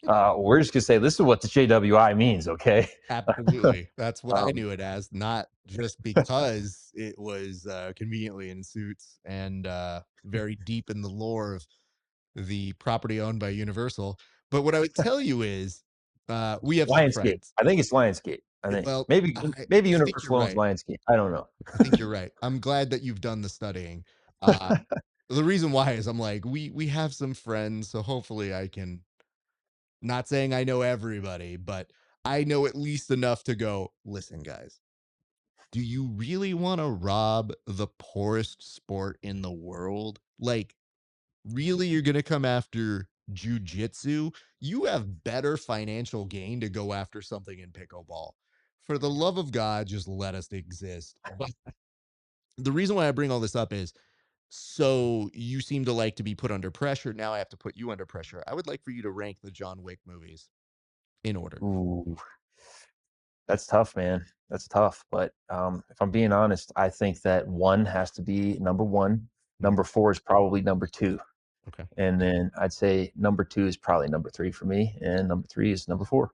we're just going to say, this is what the JWI means, okay? Absolutely. That's what I um, knew it as, not just because it was conveniently in suits and very deep in the lore of the property owned by Universal. But what I would tell you is we have some Lionsgate. friends. I think it's Lionsgate. I think Well, maybe I think you're Universal owns right. Lionsgate. I don't know. I think you're right. I'm glad that you've done the studying. Uh, the reason why is I'm like, we have some friends, so hopefully I can, not saying I know everybody, but I know at least enough to go, listen, guys, do you really want to rob the poorest sport in the world? Like, really, you're going to come after jujitsu? You have better financial gain to go after something in pickleball. For the love of God, just let us exist. But the reason why I bring all this up is so you seem to like to be put under pressure. Now I have to put you under pressure. I would like for you to rank the John Wick movies in order. Ooh, that's tough, man. That's tough. But if I'm being honest, I think that one has to be number one. Mhm. Number four is probably number two. Okay. And then I'd say number two is probably number three for me. And number three is number four.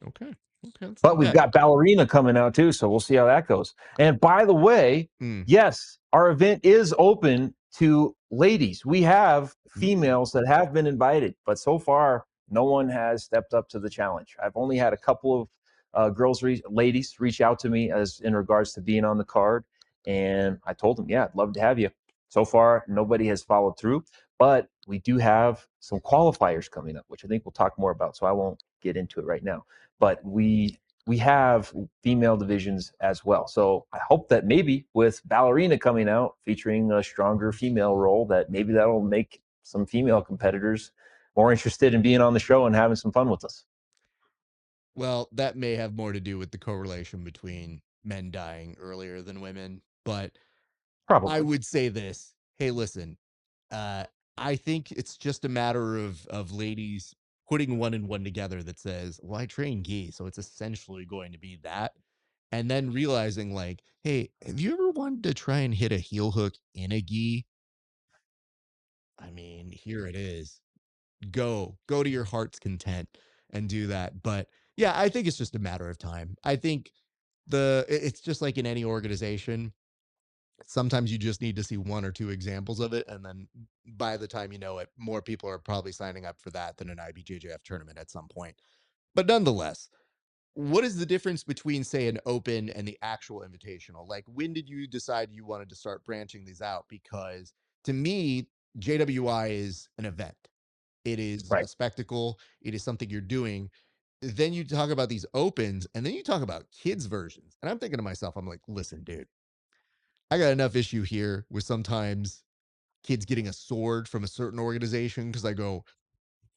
Okay. Okay. That's But not we've bad. got Ballerina coming out too, so we'll see how that goes. And by the way, Mm. yes, our event is open to ladies. We have Mm. females that have been invited, but so far, no one has stepped up to the challenge. I've only had a couple of ladies reach out to me as in regards to being on the card, and I told them, yeah, I'd love to have you. So far, nobody has followed through, but we do have some qualifiers coming up, which I think we'll talk more about. So I won't get into it right now, but we have female divisions as well. So I hope that maybe with Ballerina coming out featuring a stronger female role, that maybe that'll make some female competitors more interested in being on the show and having some fun with us. Well, that may have more to do with the correlation between men dying earlier than women, but I Probably. would say this. Hey, listen, uh, I think it's just a matter of ladies putting one and one together that says, "Well, I train gi, so it's essentially going to be that," and then realizing, like, "Hey, have you ever wanted to try and hit a heel hook in a gi?" I mean, here it is. Go to your heart's content and do that. But yeah, I think it's just a matter of time. I think it's just like in any organization. Sometimes you just need to see one or two examples of it, and then by the time you know it, more people are probably signing up for that than an IBJJF tournament at some point. But nonetheless, what is the difference between, say, an open and the actual invitational? Like, when did you decide you wanted to start branching these out? Because to me, JWI is an event, it is a Right. spectacle, it is something you're doing. Then you talk about these opens, and then you talk about kids' versions. And I'm thinking to myself, I'm like, listen, dude, I got enough issue here with sometimes kids getting a sword from a certain organization because I go,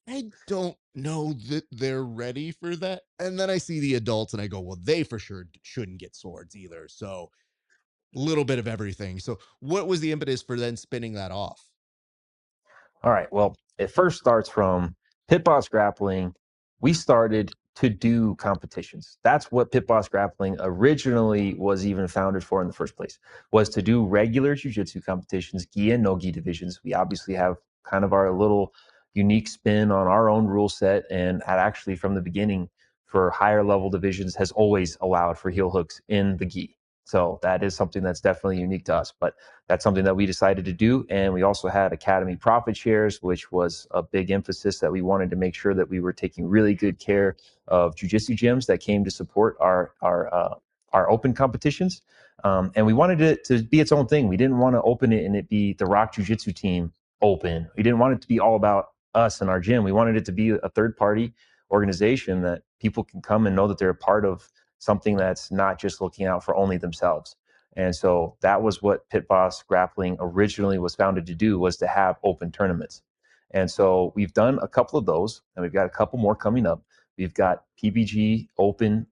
I don't know that they're ready for that. And then I see the adults and I go, well, they for sure shouldn't get swords either. So a little bit of everything. So what was the impetus for then spinning that off? All right. Well, it first starts from Pit Boss Grappling. We started to do competitions. That's what Pit Boss Grappling originally was even founded for in the first place, was to do regular jiu-jitsu competitions, gi and no gi divisions. We obviously have kind of our little unique spin on our own rule set, and had actually from the beginning for higher level divisions has always allowed for heel hooks in the gi. So that is something that's definitely unique to us. But that's something that we decided to do. And we also had Academy profit shares, which was a big emphasis that we wanted to make sure that we were taking really good care of jujitsu gyms that came to support our open competitions. And we wanted it to be its own thing. We didn't want to open it and it be the Rock Jiu-Jitsu Team open. We didn't want it to be all about us and our gym. We wanted it to be a third party organization that people can come and know that they're a part of something that's not just looking out for only themselves. And so that was what Pit Boss Grappling originally was founded to do, was to have open tournaments. And so we've done a couple of those, and we've got a couple more coming up. We've got PBG Open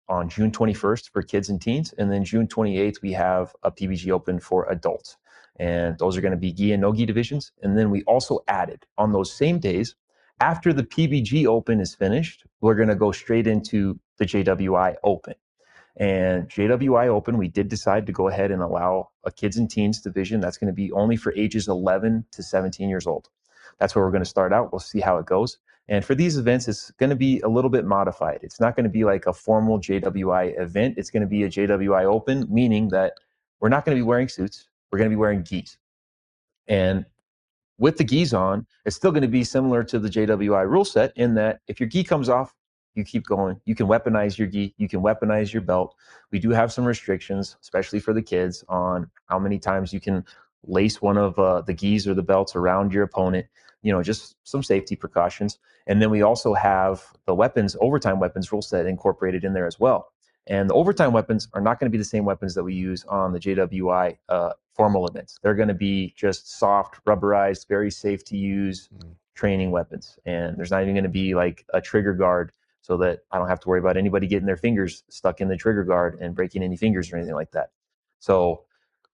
on June 21st for kids and teens, and then June 28th we have a PBG Open for adults. And those are going to be gi and no gi divisions. And then we also added on those same days, after the PBG Open is finished, we're going to go straight into the JWI Open. And JWI Open, we did decide to go ahead and allow a kids and teens division. That's going to be only for ages 11 to 17 years old. That's where we're going to start out. We'll see how it goes. And for these events, it's going to be a little bit modified. It's not going to be like a formal JWI event. It's going to be a JWI Open, meaning that we're not going to be wearing suits. We're going to be wearing gis. And with the gis on, it's still going to be similar to the JWI rule set in that if your gi comes off, you keep going. You can weaponize your gi. You can weaponize your belt. We do have some restrictions, especially for the kids, on how many times you can lace one of the gis or the belts around your opponent. Just some safety precautions. And then we also have the weapons, overtime weapons rule set incorporated in there as well. And the overtime weapons are not going to be the same weapons that we use on the JWI formal events. They're going to be just soft, rubberized, very safe to use training weapons. And there's not even going to be like a trigger guard, so that I don't have to worry about anybody getting their fingers stuck in the trigger guard and breaking any fingers or anything like that. So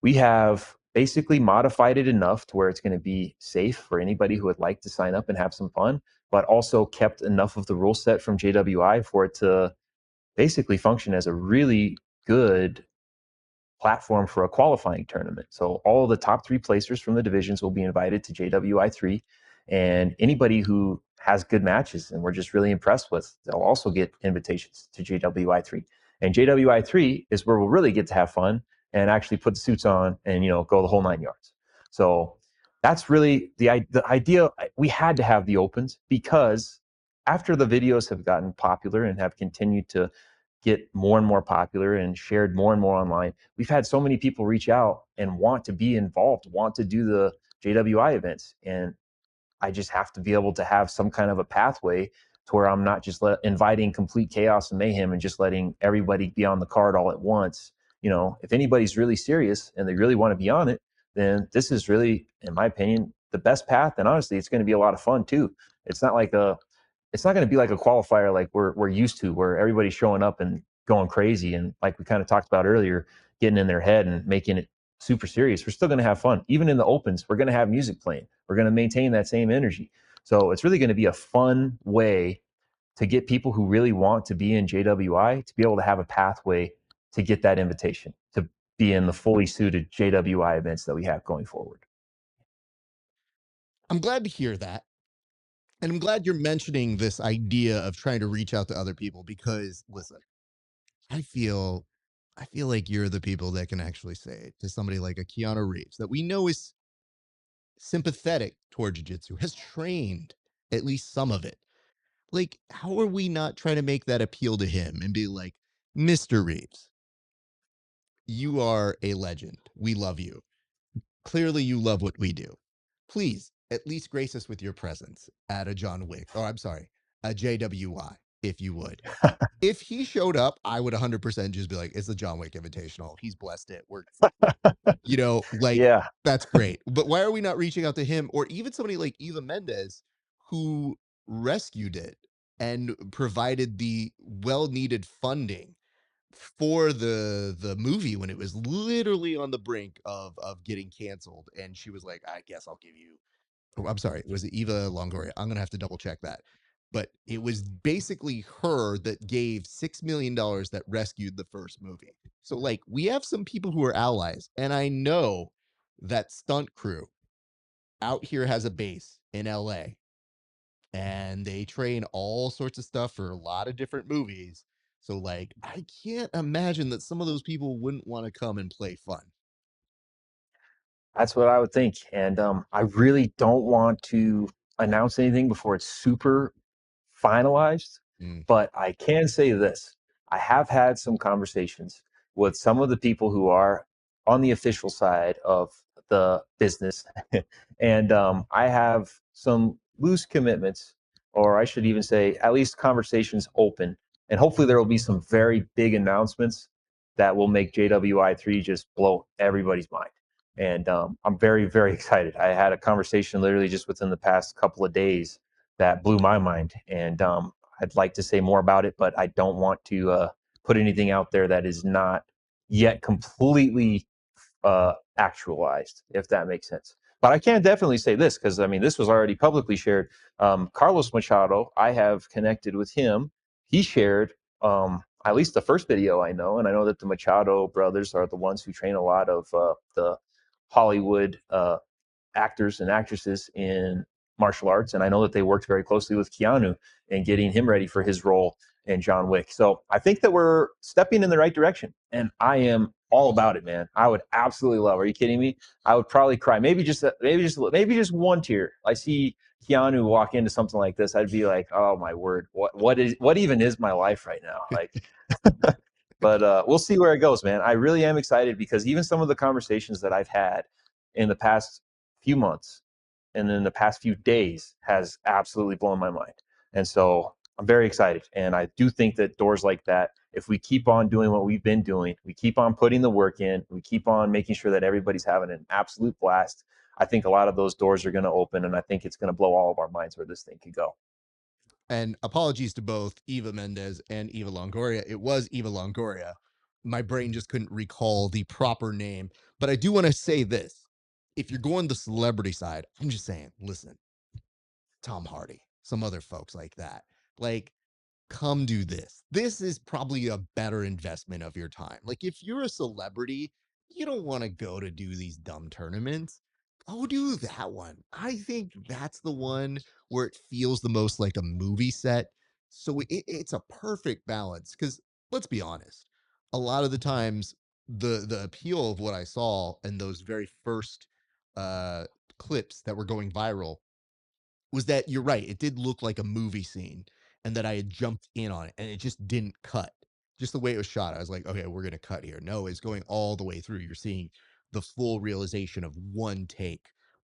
we have basically modified it enough to where it's going to be safe for anybody who would like to sign up and have some fun, but also kept enough of the rule set from JWI for it to basically function as a really good platform for a qualifying tournament. So all of the top three placers from the divisions will be invited to JWI3, and anybody who has good matches and we're just really impressed with, they'll also get invitations to JWI3. And JWI3 is where we'll really get to have fun and actually put the suits on and go the whole 9 yards. So that's really the idea. We had to have the opens because after the videos have gotten popular and have continued to get more and more popular and shared more and more online, we've had so many people reach out and want to be involved, want to do the JWI events. And I just have to be able to have some kind of a pathway to where I'm not just inviting complete chaos and mayhem and just letting everybody be on the card all at once. If anybody's really serious and they really want to be on it, then this is really, in my opinion, the best path. And honestly, it's going to be a lot of fun too. It's not like it's not going to be like a qualifier like we're used to, where everybody's showing up and going crazy. And like we kind of talked about earlier, getting in their head and making it super serious. We're still going to have fun. Even in the opens, we're going to have music playing. We're going to maintain that same energy. So it's really going to be a fun way to get people who really want to be in JWI to be able to have a pathway to get that invitation to be in the fully suited JWI events that we have going forward. I'm glad to hear that. And I'm glad you're mentioning this idea of trying to reach out to other people because listen, I feel I feel like you're the people that can actually say to somebody like a Keanu Reeves that we know is sympathetic toward jiu-jitsu, has trained at least some of it. Like, how are we not trying to make that appeal to him and be like, Mr. Reeves, you are a legend. We love you. Clearly, you love what we do. Please, at least grace us with your presence at a John Wick, or I'm sorry, a JWI, if you would. If he showed up, I would 100% just be like, it's the John Wick Invitational. He's blessed it. Like, Yeah. that's great. But why are we not reaching out to him or even somebody like Eva Mendes who rescued it and provided the well needed funding for the movie when it was literally on the brink of getting canceled, and she was like, I guess I'll give you, oh, I'm sorry, was it Eva Longoria? I'm gonna have to double check that. But it was basically her that gave $6 million that rescued the first movie. So like we have some people who are allies, and I know that stunt crew out here has a base in LA and they train all sorts of stuff for a lot of different movies. So like I can't imagine that some of those people wouldn't want to come and play fun. That's what I would think. And I really don't want to announce anything before it's super finalized, Mm. but I can say this. I have had some conversations with some of the people who are on the official side of the business. And I have some loose commitments, or I should even say, at least conversations open. And hopefully, there will be some very big announcements that will make JWI3 just blow everybody's mind. And I'm very, very excited. I had a conversation literally just within the past couple of days that blew my mind. And I'd like to say more about it, but I don't want to put anything out there that is not yet completely actualized, if that makes sense. But I can definitely say this because I mean, this was already publicly shared. Carlos Machado, I have connected with him. He shared at least the first video I know, and I know that the Machado brothers are the ones who train a lot of the Hollywood actors and actresses in martial arts. And I know that they worked very closely with Keanu in getting him ready for his role in John Wick. So I think that we're stepping in the right direction. And I am all about it, man. I would absolutely love. Are you kidding me? I would probably cry. Maybe just one tear. I see Keanu walk into something like this, I'd be like, oh my word, what even is my life right now? Like, but we'll see where it goes, man. I really am excited because even some of the conversations that I've had in the past few months and in the past few days has absolutely blown my mind. And so I'm very excited. And I do think that doors like that, if we keep on doing what we've been doing, we keep on putting the work in, we keep on making sure that everybody's having an absolute blast. I think a lot of those doors are going to open, and I think it's going to blow all of our minds where this thing could go. And apologies to both Eva Mendes and Eva Longoria. It was Eva Longoria. My brain just couldn't recall the proper name. But I do want to say this. If you're going the celebrity side, I'm just saying, listen, Tom Hardy, some other folks like that. Like, come do this. This is probably a better investment of your time. Like, if you're a celebrity, you don't want to go to do these dumb tournaments. Go do that one. I think that's the one where it feels the most like a movie set. So it's a perfect balance. Because let's be honest, a lot of the times the appeal of what I saw in those very first uh clips that were going viral was that you're right. It did look like a movie scene and that I had jumped in on it and it just didn't cut. Just the way it was shot. I was like, okay, we're going to cut here. No, it's going all the way through. You're seeing the full realization of one take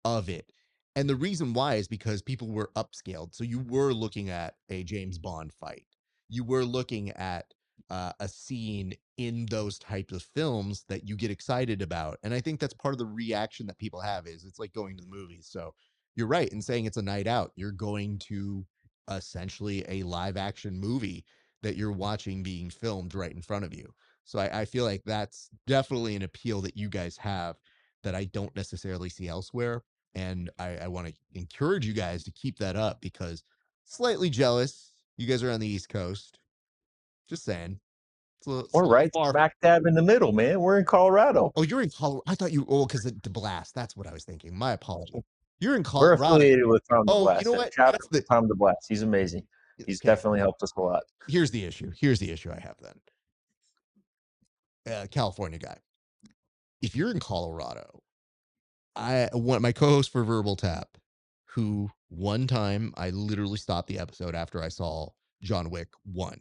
of it. And the reason why is because people were upscaled. So you were looking at a James Bond fight. You were looking at a scene in those types of films that you get excited about. And I think that's part of the reaction that people have is it's like going to the movies. So you're right in saying it's a night out. You're going to essentially a live action movie that you're watching being filmed right in front of you. So I feel like that's definitely an appeal that you guys have that I don't necessarily see elsewhere. And I want to encourage you guys to keep that up because slightly jealous. You guys are on the East Coast. Just saying. It's a We're little right far. smack dab in the middle, man. We're in Colorado. Oh, you're in Colorado. I thought you, oh, because of DeBlast. That's what I was thinking. My apologies. You're in We're Colorado. affiliated with Tom Oh, you DeBlast, know and what? shout That's out to the Tom DeBlast. He's amazing. He's okay. definitely helped us a lot. Here's the issue. Here's the issue I have then. California guy. If you're in Colorado, I want my co-host for Verbal Tap, who one time I literally stopped the episode after I saw John Wick 1,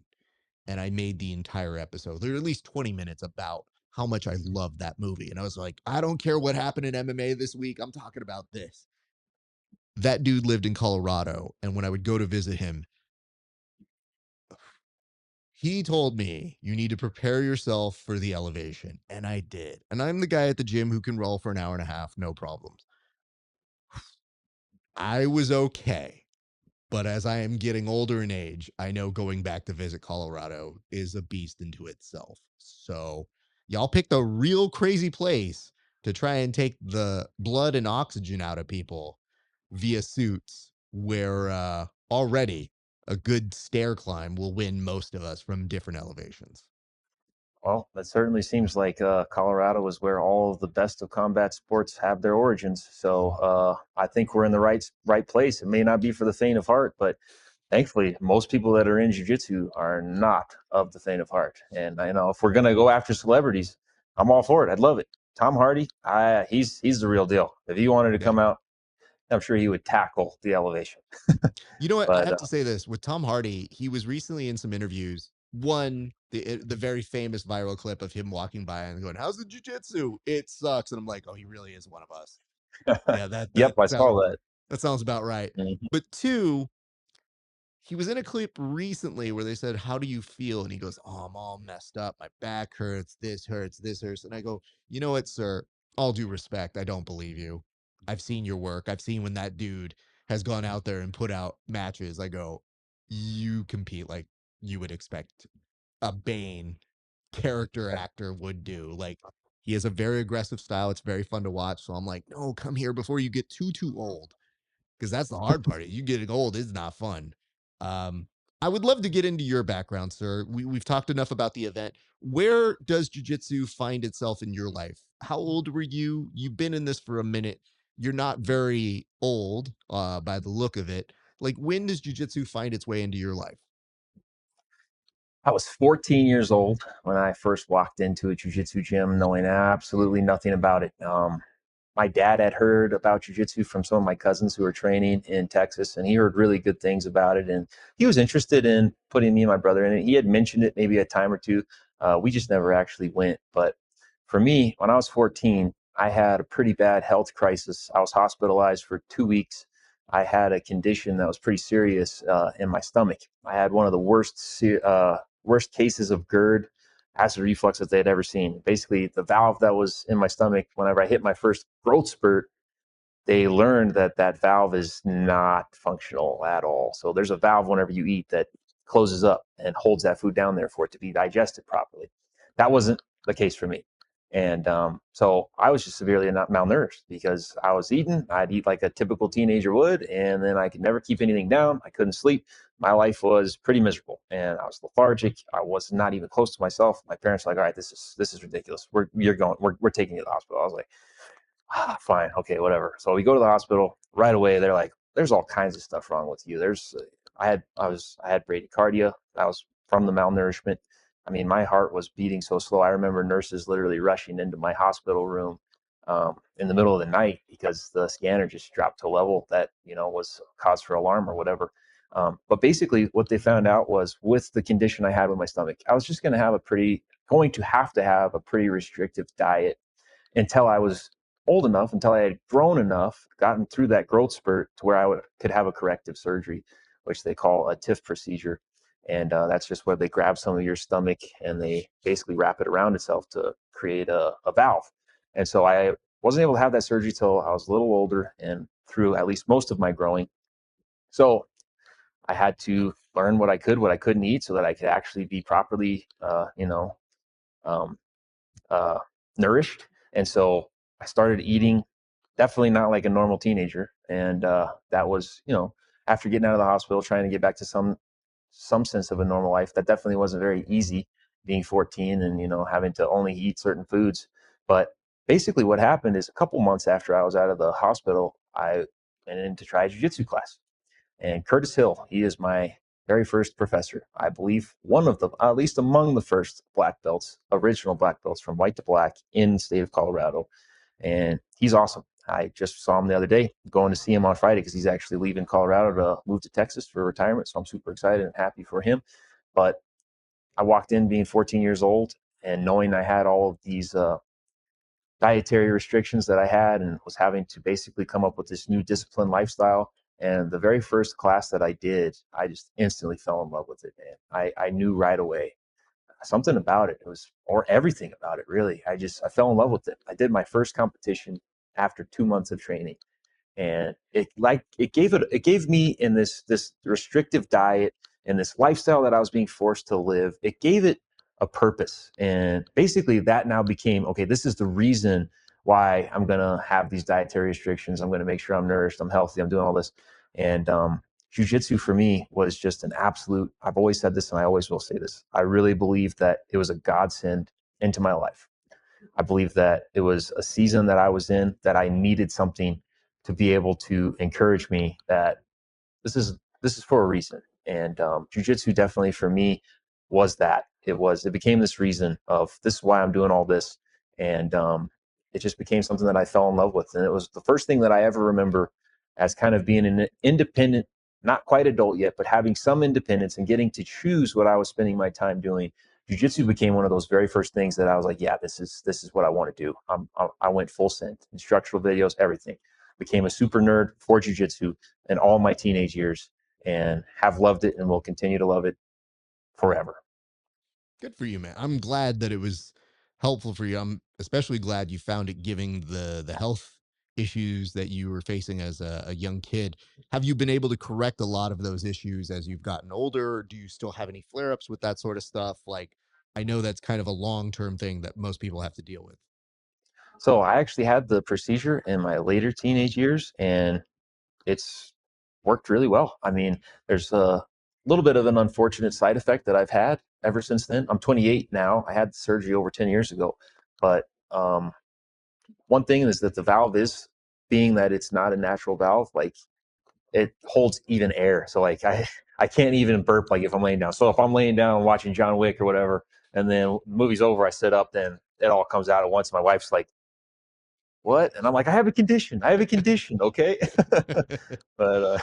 and I made the entire episode. There were at least 20 minutes about how much I loved that movie. And I was like, I don't care what happened in MMA this week. I'm talking about this. That dude lived in Colorado. And when I would go to visit him, he told me you need to prepare yourself for the elevation. And I did. And I'm the guy at the gym who can roll for an hour and a half, no problems. I was okay. But as I am getting older in age, I know going back to visit Colorado is a beast into itself. So y'all picked a real crazy place to try and take the blood and oxygen out of people via suits, where already a good stair climb will win most of us from different elevations. Well, that certainly seems like Colorado is where all of the best of combat sports have their origins. So I think we're in the right place. It may not be for the faint of heart, but thankfully, most people that are in jiu-jitsu are not of the faint of heart. And I know if we're gonna go after celebrities, I'm all for it. I'd love it. Tom Hardy, he's the real deal. If he wanted to Yeah. come out, I'm sure he would tackle the elevation. You know what? I But have to say this with Tom Hardy. He was recently in some interviews. One, the very famous viral clip of him walking by and going, "How's the jujitsu? It sucks." And I'm like, "Oh, he really is one of us." Yeah, yep, I saw that. that sounds about right. Mhm. But two, he was in a clip recently where they said, "How do you feel?" And he goes, "Oh, I'm all messed up. My back hurts. This hurts. This hurts." And I go, "You know what, sir? All due respect, I don't believe you. I've seen your work. I've seen when that dude has gone out there and put out matches." I go, "You compete like you would expect a Bane character actor would do. Like, he has a very aggressive style. It's very fun to watch." So I'm like, "No, come here before you get too old." Because that's the hard part. You getting old is not fun. Um, I would love to get into your background, sir. We've talked enough about the event. Where does jujitsu find itself in your life? How old were you? You've been in this for a minute. You're not very old by the look of it. Like, when does jujitsu find its way into your life? I was 14 years old when I first walked into a jiu-jitsu gym, knowing absolutely nothing about it. My dad had heard about jiu-jitsu from some of my cousins who were training in Texas, and he heard really good things about it. And he was interested in putting me and my brother in it. He had mentioned it maybe a time or two. We just never actually went. But for me, when I was 14, I had a pretty bad health crisis. I was hospitalized for 2 weeks. I had a condition that was pretty serious in my stomach. I had one of the worst cases of GERD, acid reflux, that they had ever seen. Basically, the valve that was in my stomach, whenever I hit my first growth spurt, they learned that that valve is not functional at all. So there's a valve whenever you eat that closes up and holds that food down there for it to be digested properly. That wasn't the case for me. And so I was just severely malnourished because I was eating. I'd eat like a typical teenager would, and then I could never keep anything down. I couldn't sleep. My life was pretty miserable, and I was lethargic. I was not even close to myself. My parents were like, "All right, this is ridiculous. We're taking you to the hospital." I was like, fine, okay, whatever. So we go to the hospital right away. They're like, there's all kinds of stuff wrong with you. I had bradycardia. That was from the malnourishment. I mean, my heart was beating so slow. I remember nurses literally rushing into my hospital room in the middle of the night because the scanner just dropped to a level that, was cause for alarm or whatever. But basically what they found out was, with the condition I had with my stomach, I was just going to have to have a pretty restrictive diet until I was old enough, until I had grown enough, gotten through that growth spurt to where could have a corrective surgery, which they call a TIF procedure. And that's just where they grab some of your stomach and they basically wrap it around itself to create a valve. And so I wasn't able to have that surgery till I was a little older and through at least most of my growing. So I had to learn what I couldn't eat so that I could actually be properly, um, uh, nourished. And so I started eating definitely not like a normal teenager. And that was, after getting out of the hospital, trying to get back to some sense of a normal life. That definitely wasn't very easy, being 14 and, having to only eat certain foods. But basically what happened is, a couple months after I was out of the hospital, I went in to try a jiu-jitsu class. And Curtis Hill, he is my very first professor. I believe one of them, at least among the first black belts, original black belts from white to black in the state of Colorado. And he's awesome. I just saw him the other day, going to see him on Friday because he's actually leaving Colorado to move to Texas for retirement. So I'm super excited and happy for him. But I walked in being 14 years old and knowing I had all of these dietary restrictions that I had and was having to basically come up with this new discipline lifestyle. And the very first class that I did, I just instantly fell in love with it, man. I knew right away something about it. It was, or everything about it, really. I fell in love with it. I did my first competition after 2 months of training, and it gave me in this restrictive diet and this lifestyle that I was being forced to live, it gave it a purpose. And basically that now became, okay, this is the reason why I'm going to have these dietary restrictions. I'm going to make sure I'm nourished, I'm healthy, I'm doing all this. And jiu-jitsu for me was just an absolute, I've always said this and I always will say this, I really believe that it was a godsend into my life. I believe that it was a season that I was in that I needed something to be able to encourage me that this is for a reason. And jujitsu definitely for me was that. It became this reason of this is why I'm doing all this. And it just became something that I fell in love with. And it was the first thing that I ever remember as kind of being an independent, not quite adult yet, but having some independence and getting to choose what I was spending my time doing. Jiu-jitsu became one of those very first things that I was like, yeah, this is what I want to do. I went full send, instructional videos, everything. Became a super nerd for jiu-jitsu in all my teenage years and have loved it and will continue to love it forever. Good for you, man. I'm glad that it was helpful for you. I'm especially glad you found it giving the health issues that you were facing as a young kid. Have you been able to correct a lot of those issues as you've gotten older? Or do you still have any flare-ups with that sort of stuff? Like, I know that's kind of a long-term thing that most people have to deal with. So I actually had the procedure in my later teenage years and it's worked really well. I mean, there's a little bit of an unfortunate side effect that I've had ever since then. I'm 28 now. I had surgery over 10 years ago. But one thing is that the valve is, being that it's not a natural valve, like it holds even air. So like I can't even burp like if I'm laying down. So if I'm laying down watching John Wick or whatever, and then the movie's over, I sit up, then it all comes out at once. My wife's like, "What?" And I'm like, "I have a condition. I have a condition." Okay, but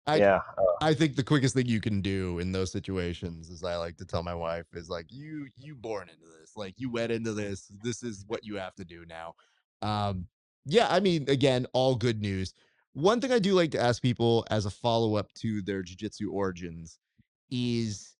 I yeah. I think the quickest thing you can do in those situations, as I like to tell my wife, is like you born into this, like you went into this. This is what you have to do now. Um, yeah, I mean, again, all good news. One thing I do like to ask people as a follow up to their jujitsu origins is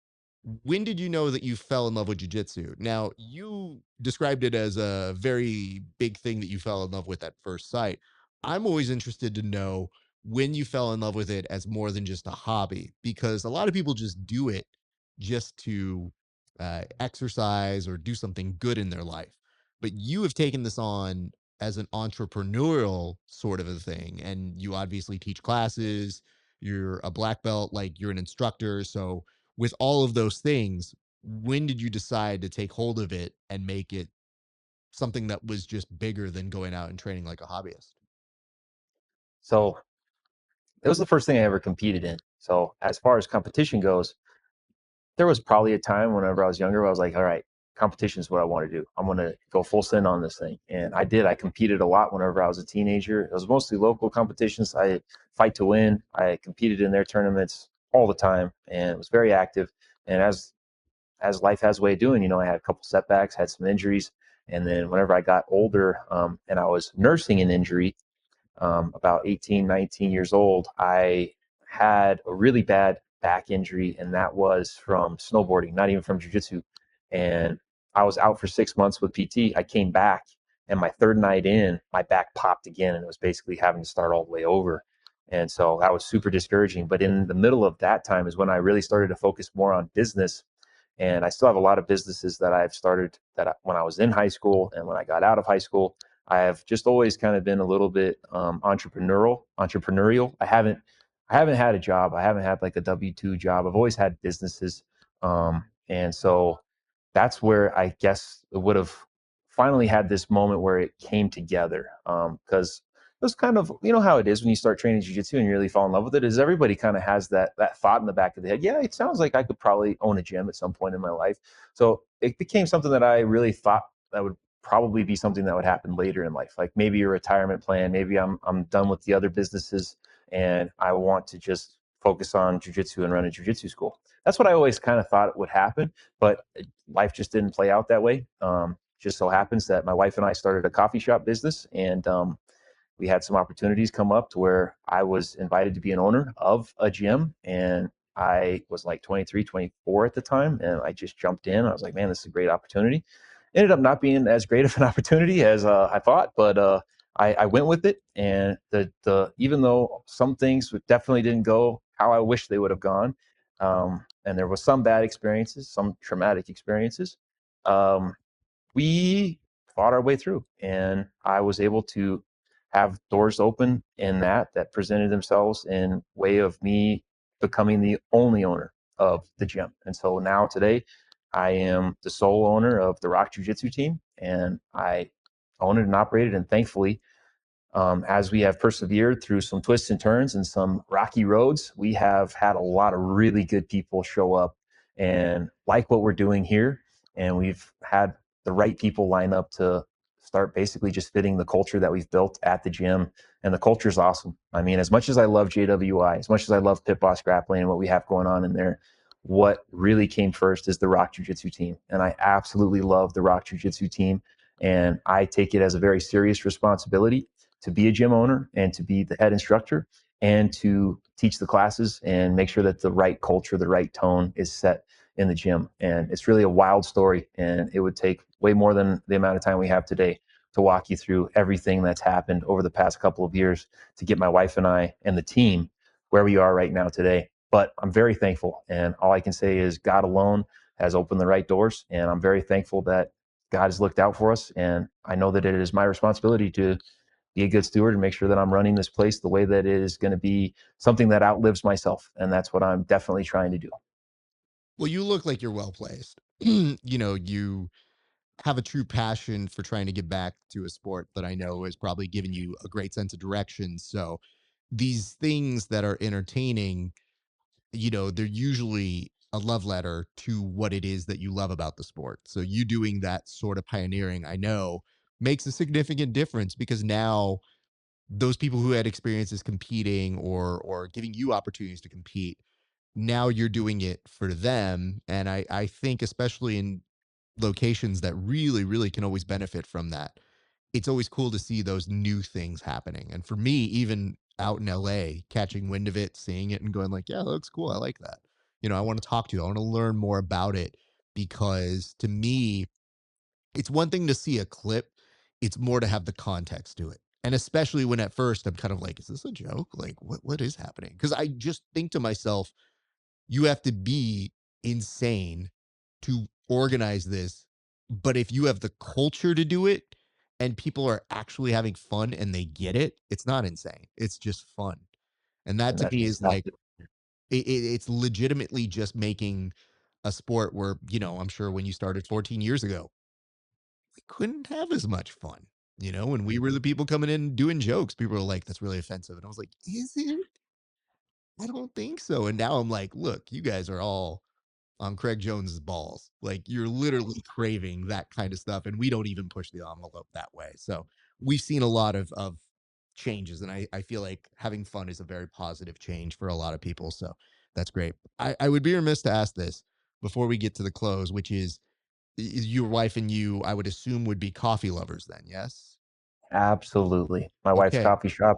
when did you know that you fell in love with jujitsu? Now, you described it as a very big thing that you fell in love with at first sight. I'm always interested to know when you fell in love with it as more than just a hobby, because a lot of people just do it just to exercise or do something good in their life. But you have taken this on as an entrepreneurial sort of a thing. And you obviously teach classes, you're a black belt, like you're an instructor. So, with all of those things, when did you decide to take hold of it and make it something that was just bigger than going out and training like a hobbyist? So it was the first thing I ever competed in. So as far as competition goes, there was probably a time whenever I was younger where I was like, all right, competition is what I want to do. I'm going to go full send on this thing. And I did. I competed a lot whenever I was a teenager. It was mostly local competitions. I fight to win. I competed in their tournaments all the time and was very active. And as life has a way of doing, I had a couple setbacks, had some injuries. And then whenever I got older and I was nursing an injury, about 18, 19 years old, I had a really bad back injury, and that was from snowboarding, not even from jujitsu. And I was out for 6 months with PT. I came back, and my third night in, my back popped again, and it was basically having to start all the way over. And so that was super discouraging. But in the middle of that time is when I really started to focus more on business. And I still have a lot of businesses that I've started when I was in high school and when I got out of high school. I have just always kind of been a little bit entrepreneurial. I haven't had a job. I haven't had like a W-2 job. I've always had businesses. And so that's where I guess it would have finally had this moment where it came together. Because was kind of, you know how it is when you start training jiu-jitsu and you really fall in love with it, is everybody kind of has that thought in the back of the head. Yeah, it sounds like I could probably own a gym at some point in my life. So it became something that I really thought that would probably be something that would happen later in life, like maybe a retirement plan. Maybe I'm done with the other businesses and I want to just focus on jiu-jitsu and run a jiu-jitsu school. That's what I always kind of thought would happen, but life just didn't play out that way. Just so happens that my wife and I started a coffee shop business, and we had some opportunities come up to where I was invited to be an owner of a gym. And I was like 23, 24 at the time. And I just jumped in. I was like, man, this is a great opportunity. Ended up not being as great of an opportunity as I thought, but I went with it. And even though some things definitely didn't go how I wish they would have gone, and there was some bad experiences, some traumatic experiences, um, we fought our way through, and I was able to have doors open in that presented themselves in way of me becoming the only owner of the gym. And so now today I am the sole owner of the Rock Jiu-Jitsu Team, and I own it and operate it. And thankfully, as we have persevered through some twists and turns and some rocky roads, we have had a lot of really good people show up and like what we're doing here. And we've had the right people line up to start basically just fitting the culture that we've built at the gym. And the culture is awesome. I mean, as much as I love JWI, as much as I love Pit Boss Grappling and what we have going on in there, what really came first is the Rock Jiu-Jitsu Team. And I absolutely love the Rock Jiu-Jitsu Team. And I take it as a very serious responsibility to be a gym owner and to be the head instructor and to teach the classes and make sure that the right culture, the right tone is set in the gym. And it's really a wild story. And it would take way more than the amount of time we have today to walk you through everything that's happened over the past couple of years to get my wife and I and the team where we are right now today. But I'm very thankful. And all I can say is God alone has opened the right doors. And I'm very thankful that God has looked out for us. And I know that it is my responsibility to be a good steward and make sure that I'm running this place the way that it is going to be something that outlives myself. And that's what I'm definitely trying to do. Well, you look like you're well placed. You have a true passion for trying to get back to a sport that I know has probably given you a great sense of direction. So these things that are entertaining, they're usually a love letter to what it is that you love about the sport. So you doing that sort of pioneering, I know, makes a significant difference because now those people who had experiences competing or giving you opportunities to compete, now you're doing it for them. And I think especially in locations that really, really can always benefit from that, it's always cool to see those new things happening. And for me, even out in LA, catching wind of it, seeing it and going like, yeah, that looks cool. I like that. I want to talk to you. I want to learn more about it because to me, it's one thing to see a clip. It's more to have the context to it. And especially when at first I'm kind of like, is this a joke? Like what is happening? Because I just think to myself, you have to be insane to organize this. But if you have the culture to do it and people are actually having fun and they get it, it's not insane. It's just fun. And that And to that's me is like, exactly. it's legitimately just making a sport where, I'm sure when you started 14 years ago, we couldn't have as much fun. When we were the people coming in doing jokes, people were like, that's really offensive. And I was like, is it? I don't think so. And now I'm like, look, you guys are all on Craig Jones's balls. Like you're literally craving that kind of stuff. And we don't even push the envelope that way. So we've seen a lot of changes. And I feel like having fun is a very positive change for a lot of people. So that's great. I would be remiss to ask this before we get to the close, which is your wife and you, I would assume, would be coffee lovers then, yes? Absolutely. My wife's Okay, coffee shop.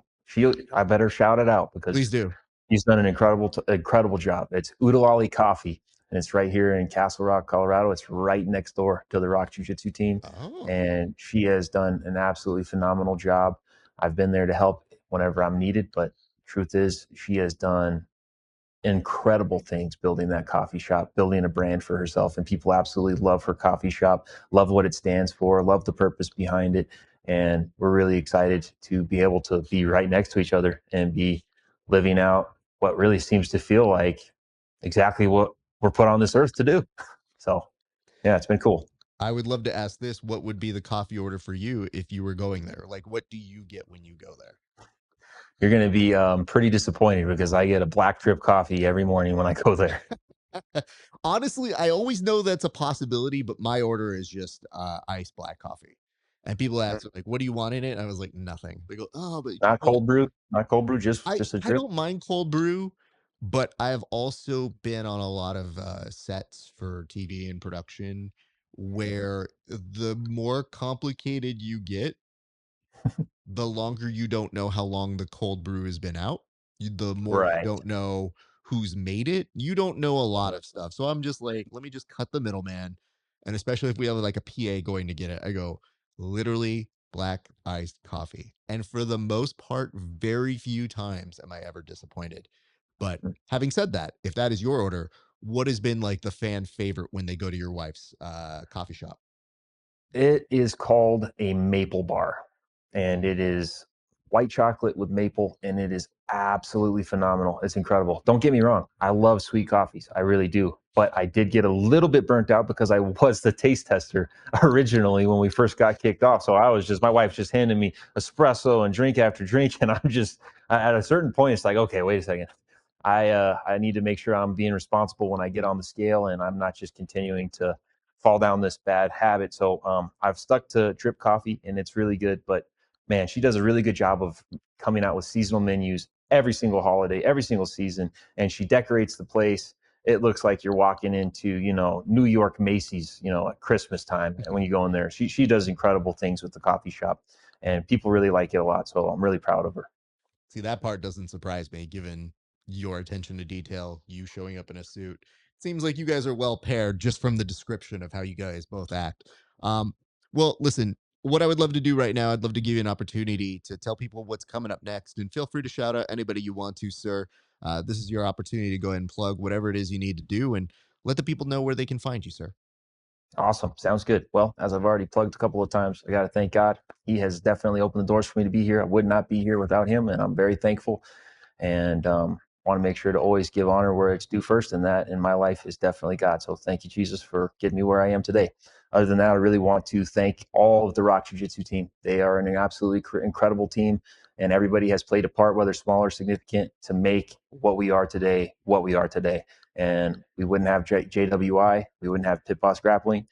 I better shout it out please because do. he's done an incredible job. It's Oodalali Coffee, and it's right here in Castle Rock, Colorado. It's right next door to the Rock Jiu-Jitsu Team, Oh, and she has done an absolutely phenomenal job. I've been there to help whenever I'm needed, but truth is, she has done incredible things building that coffee shop, building a brand for herself. And people absolutely love her coffee shop, love what it stands for, love the purpose behind it. And we're really excited to be able to be right next to each other and be living out what really seems to feel like exactly what we're put on this earth to do. So, yeah, it's been cool. I would love to ask this. What would be the coffee order for you if you were going there? Like, what do you get when you go there? you're going to be pretty disappointed because I get a black drip coffee every morning when I go there. Honestly, I always know that's a possibility, but my order is just iced black coffee. And people ask like, "What do you want in it?" And I was like, "Nothing." They go, "Oh, but Not well, cold brew, not cold brew, I just a I drip. don't mind cold brew, but I've also been on a lot of sets for TV and production where the more complicated you get, the longer you don't know how long the cold brew has been out, the more you Right. don't know who's made it. You don't know a lot of stuff. So I'm just like, let me just cut the middleman. And especially if we have like a PA going to get it, I go, literally black iced coffee. And for the most part, very few times am I ever disappointed. But having said that, if that is your order, what has been like the fan favorite when they go to your wife's coffee shop? It is called a maple bar, and it is white chocolate with maple, and it is absolutely phenomenal. It's incredible. Don't get me wrong, I love sweet coffees, I really do. But I did get a little bit burnt out because I was the taste tester originally when we first got kicked off. So I was just, my wife just handed me espresso and drink after drink, and I'm just at a certain point, it's like, okay, wait a second. I need to make sure I'm being responsible when I get on the scale, and I'm not just continuing to fall down this bad habit. So I've stuck to drip coffee, and it's really good. But man, she does a really good job of coming out with seasonal menus every single holiday, every single season, and she decorates the place. It looks like you're walking into, New York Macy's, at Christmas time. And when you go in there, she does incredible things with the coffee shop, and people really like it a lot. So I'm really proud of her. See, that part doesn't surprise me, given your attention to detail, you showing up in a suit. Seems like you guys are well paired just from the description of how you guys both act. Um, well, listen, what I would love to do right now, I'd love to give you an opportunity to tell people what's coming up next, and feel free to shout out anybody you want to, sir. This is your opportunity to go ahead and plug whatever it is you need to do, and let the people know where they can find you, sir. Awesome. Sounds good. Well, as I've already plugged a couple of times, I got to thank God. He has definitely opened the doors for me to be here. I would not be here without him, and I'm very thankful. And want to make sure to always give honor where it's due first. And that in my life is definitely God. So thank you, Jesus, for getting me where I am today. Other than that, I really want to thank all of the Rock Jiu-Jitsu team. They are an absolutely incredible team, and everybody has played a part, whether small or significant, to make what we are today what we are today. And we wouldn't have JWI, we wouldn't have Pit Boss Grappling.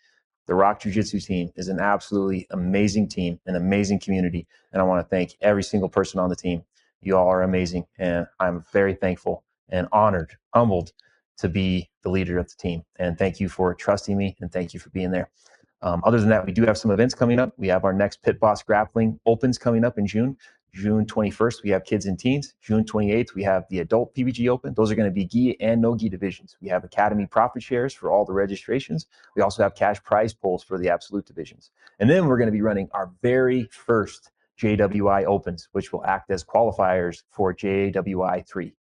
The Rock Jiu-Jitsu team is an absolutely amazing team, an amazing community, and I want to thank every single person on the team. You all are amazing, and I'm very thankful and honored, humbled to be the leader of the team. And thank you for trusting me, and thank you for being there. Other than that, we do have some events coming up. We have our next Pit Boss Grappling Opens coming up in June. June 21st, we have kids and teens. June 28th, we have the adult PBG Open. Those are going to be gi and no gi divisions. We have Academy profit shares for all the registrations. We also have cash prize pools for the absolute divisions. And then we're going to be running our very first JWI Opens, which will act as qualifiers for JWI 3.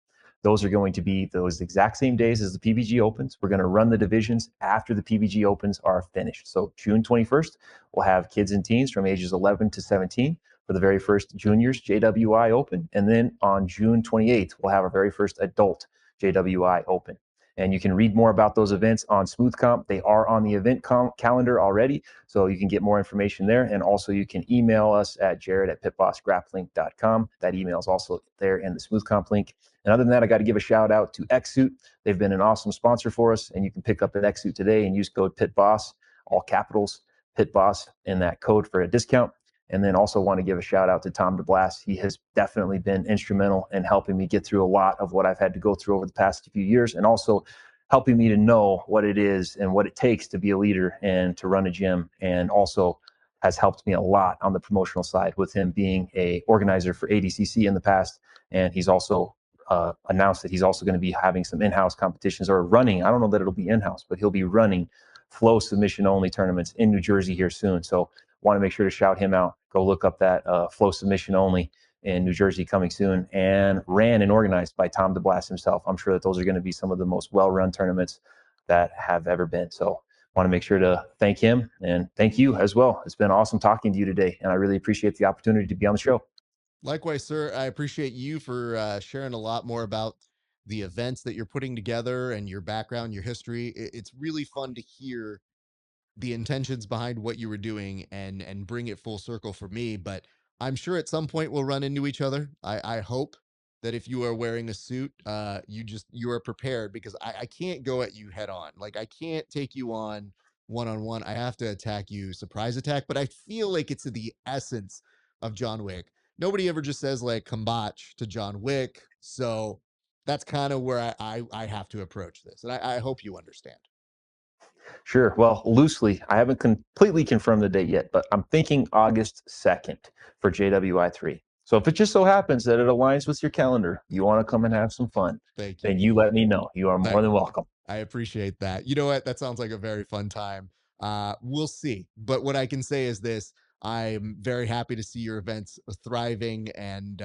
Those are going to be those exact same days as the PBG Opens. We're going to run the divisions after the PBG Opens are finished. So June 21st, we'll have kids and teens from ages 11 to 17 for the very first juniors JWI Open. And then on June 28th, we'll have our very first adult JWI Open. And you can read more about those events on Smooth Comp. They are on the event calendar already, so you can get more information there. And also, you can email us at jared@pitbossgrappling.com. That email is also there in the Smooth Comp link. And other than that, I got to give a shout out to Xsuit. They've been an awesome sponsor for us, and you can pick up an Xsuit today and use code PITBOSS, all capitals, PITBOSS, in that code for a discount. And then also want to give a shout out to Tom DeBlast. He has definitely been instrumental in helping me get through a lot of what I've had to go through over the past few years, and also helping me to know what it is and what it takes to be a leader and to run a gym. And also has helped me a lot on the promotional side with him being a organizer for ADCC in the past. And he's also announced that he's also going to be having some in-house competitions or running. I don't know that it'll be in-house, but he'll be running flow submission only tournaments in New Jersey here soon. So want to make sure to shout him out. Go look up that flow submission only in New Jersey coming soon, and ran and organized by Tom DeBlast himself. I'm sure that those are going to be some of the most well-run tournaments that have ever been. So want to make sure to thank him and thank you as well. It's been awesome talking to you today, and I really appreciate the opportunity to be on the show. Likewise, sir. I appreciate you for sharing a lot more about the events that you're putting together and your background, your history. It's really fun to hear the intentions behind what you were doing and bring it full circle for me. But I'm sure at some point we'll run into each other. I hope that if you are wearing a suit, you are prepared because I can't go at you head on. Like I can't take you on one. I have to attack you, surprise attack. But I feel like it's the essence of John Wick. Nobody ever just says like "combatch" to John Wick, so that's kind of where I have to approach this, and I hope you understand. Sure. Well, loosely, I haven't completely confirmed the date yet, but I'm thinking August 2nd for JWI3. So if it just so happens that it aligns with your calendar, you want to come and have some fun, Thank you. then you let me know. You are more Thank than welcome. I appreciate that. You know what? That sounds like a very fun time. We'll see. But what I can say is this: I'm very happy to see your events thriving, and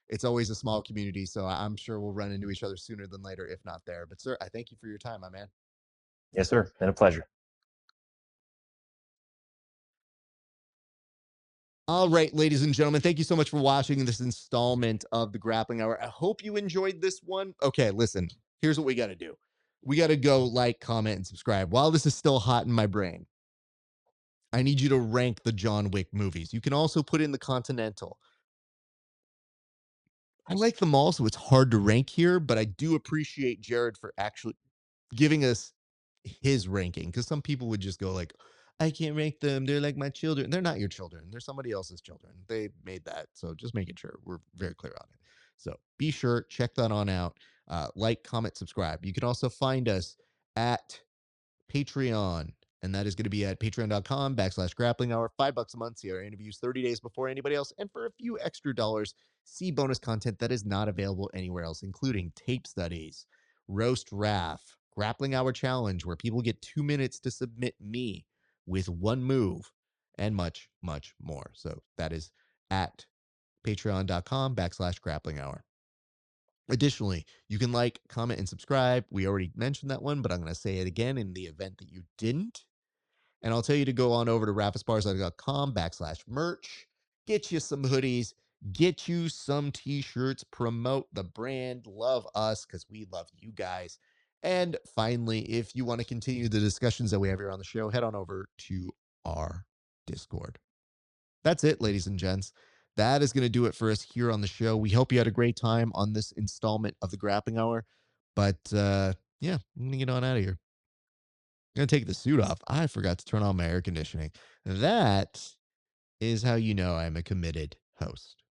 it's always a small community. So I'm sure we'll run into each other sooner than later, if not there. But, sir, I thank you for your time, my man. Yes, sir. Been a pleasure. All right, ladies and gentlemen, thank you so much for watching this installment of the Grappling Hour. I hope you enjoyed this one. Okay, listen, here's what we got to do. We got to go like, comment, and subscribe. While this is still hot in my brain, I need you to rank the John Wick movies. You can also put in the Continental. I like them all, so it's hard to rank here, but I do appreciate Jared for actually giving us his ranking because some people would just go like, I can't rank them. They're like my children. They're not your children. They're somebody else's children. They made that. So just making sure we're very clear on it. So be sure, check that on out. Like, comment, subscribe. You can also find us at Patreon. And that is going to be at patreon.com/grappling hour, $5 a month. See our interviews 30 days before anybody else. And for a few extra dollars, see bonus content that is not available anywhere else, including tape studies, roast RAF, grappling hour challenge, where people get 2 minutes to submit me with one move, and much, much more. So that is at patreon.com/grappling hour. Additionally, you can like, comment, and subscribe. We already mentioned that one, but I'm going to say it again in the event that you didn't. And I'll tell you to go on over to rafaesparza.com/merch. Get you some hoodies, get you some t-shirts, promote the brand, love us because we love you guys. And finally, if you want to continue the discussions that we have here on the show, head on over to our Discord. That's it, ladies and gents. That is going to do it for us here on the show. We hope you had a great time on this installment of the Grappling Hour. But yeah, I'm going to get on out of here. I'm going to take the suit off. I forgot to turn on my air conditioning. That is how you know I'm a committed host.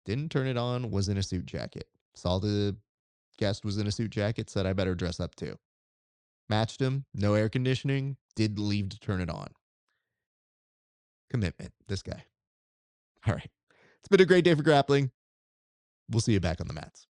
Didn't turn it on, was in a suit jacket. Saw the guest was in a suit jacket, said I better dress up too. Matched him, no air conditioning, did leave to turn it on. Commitment, this guy. All right. It's been a great day for grappling. We'll see you back on the mats.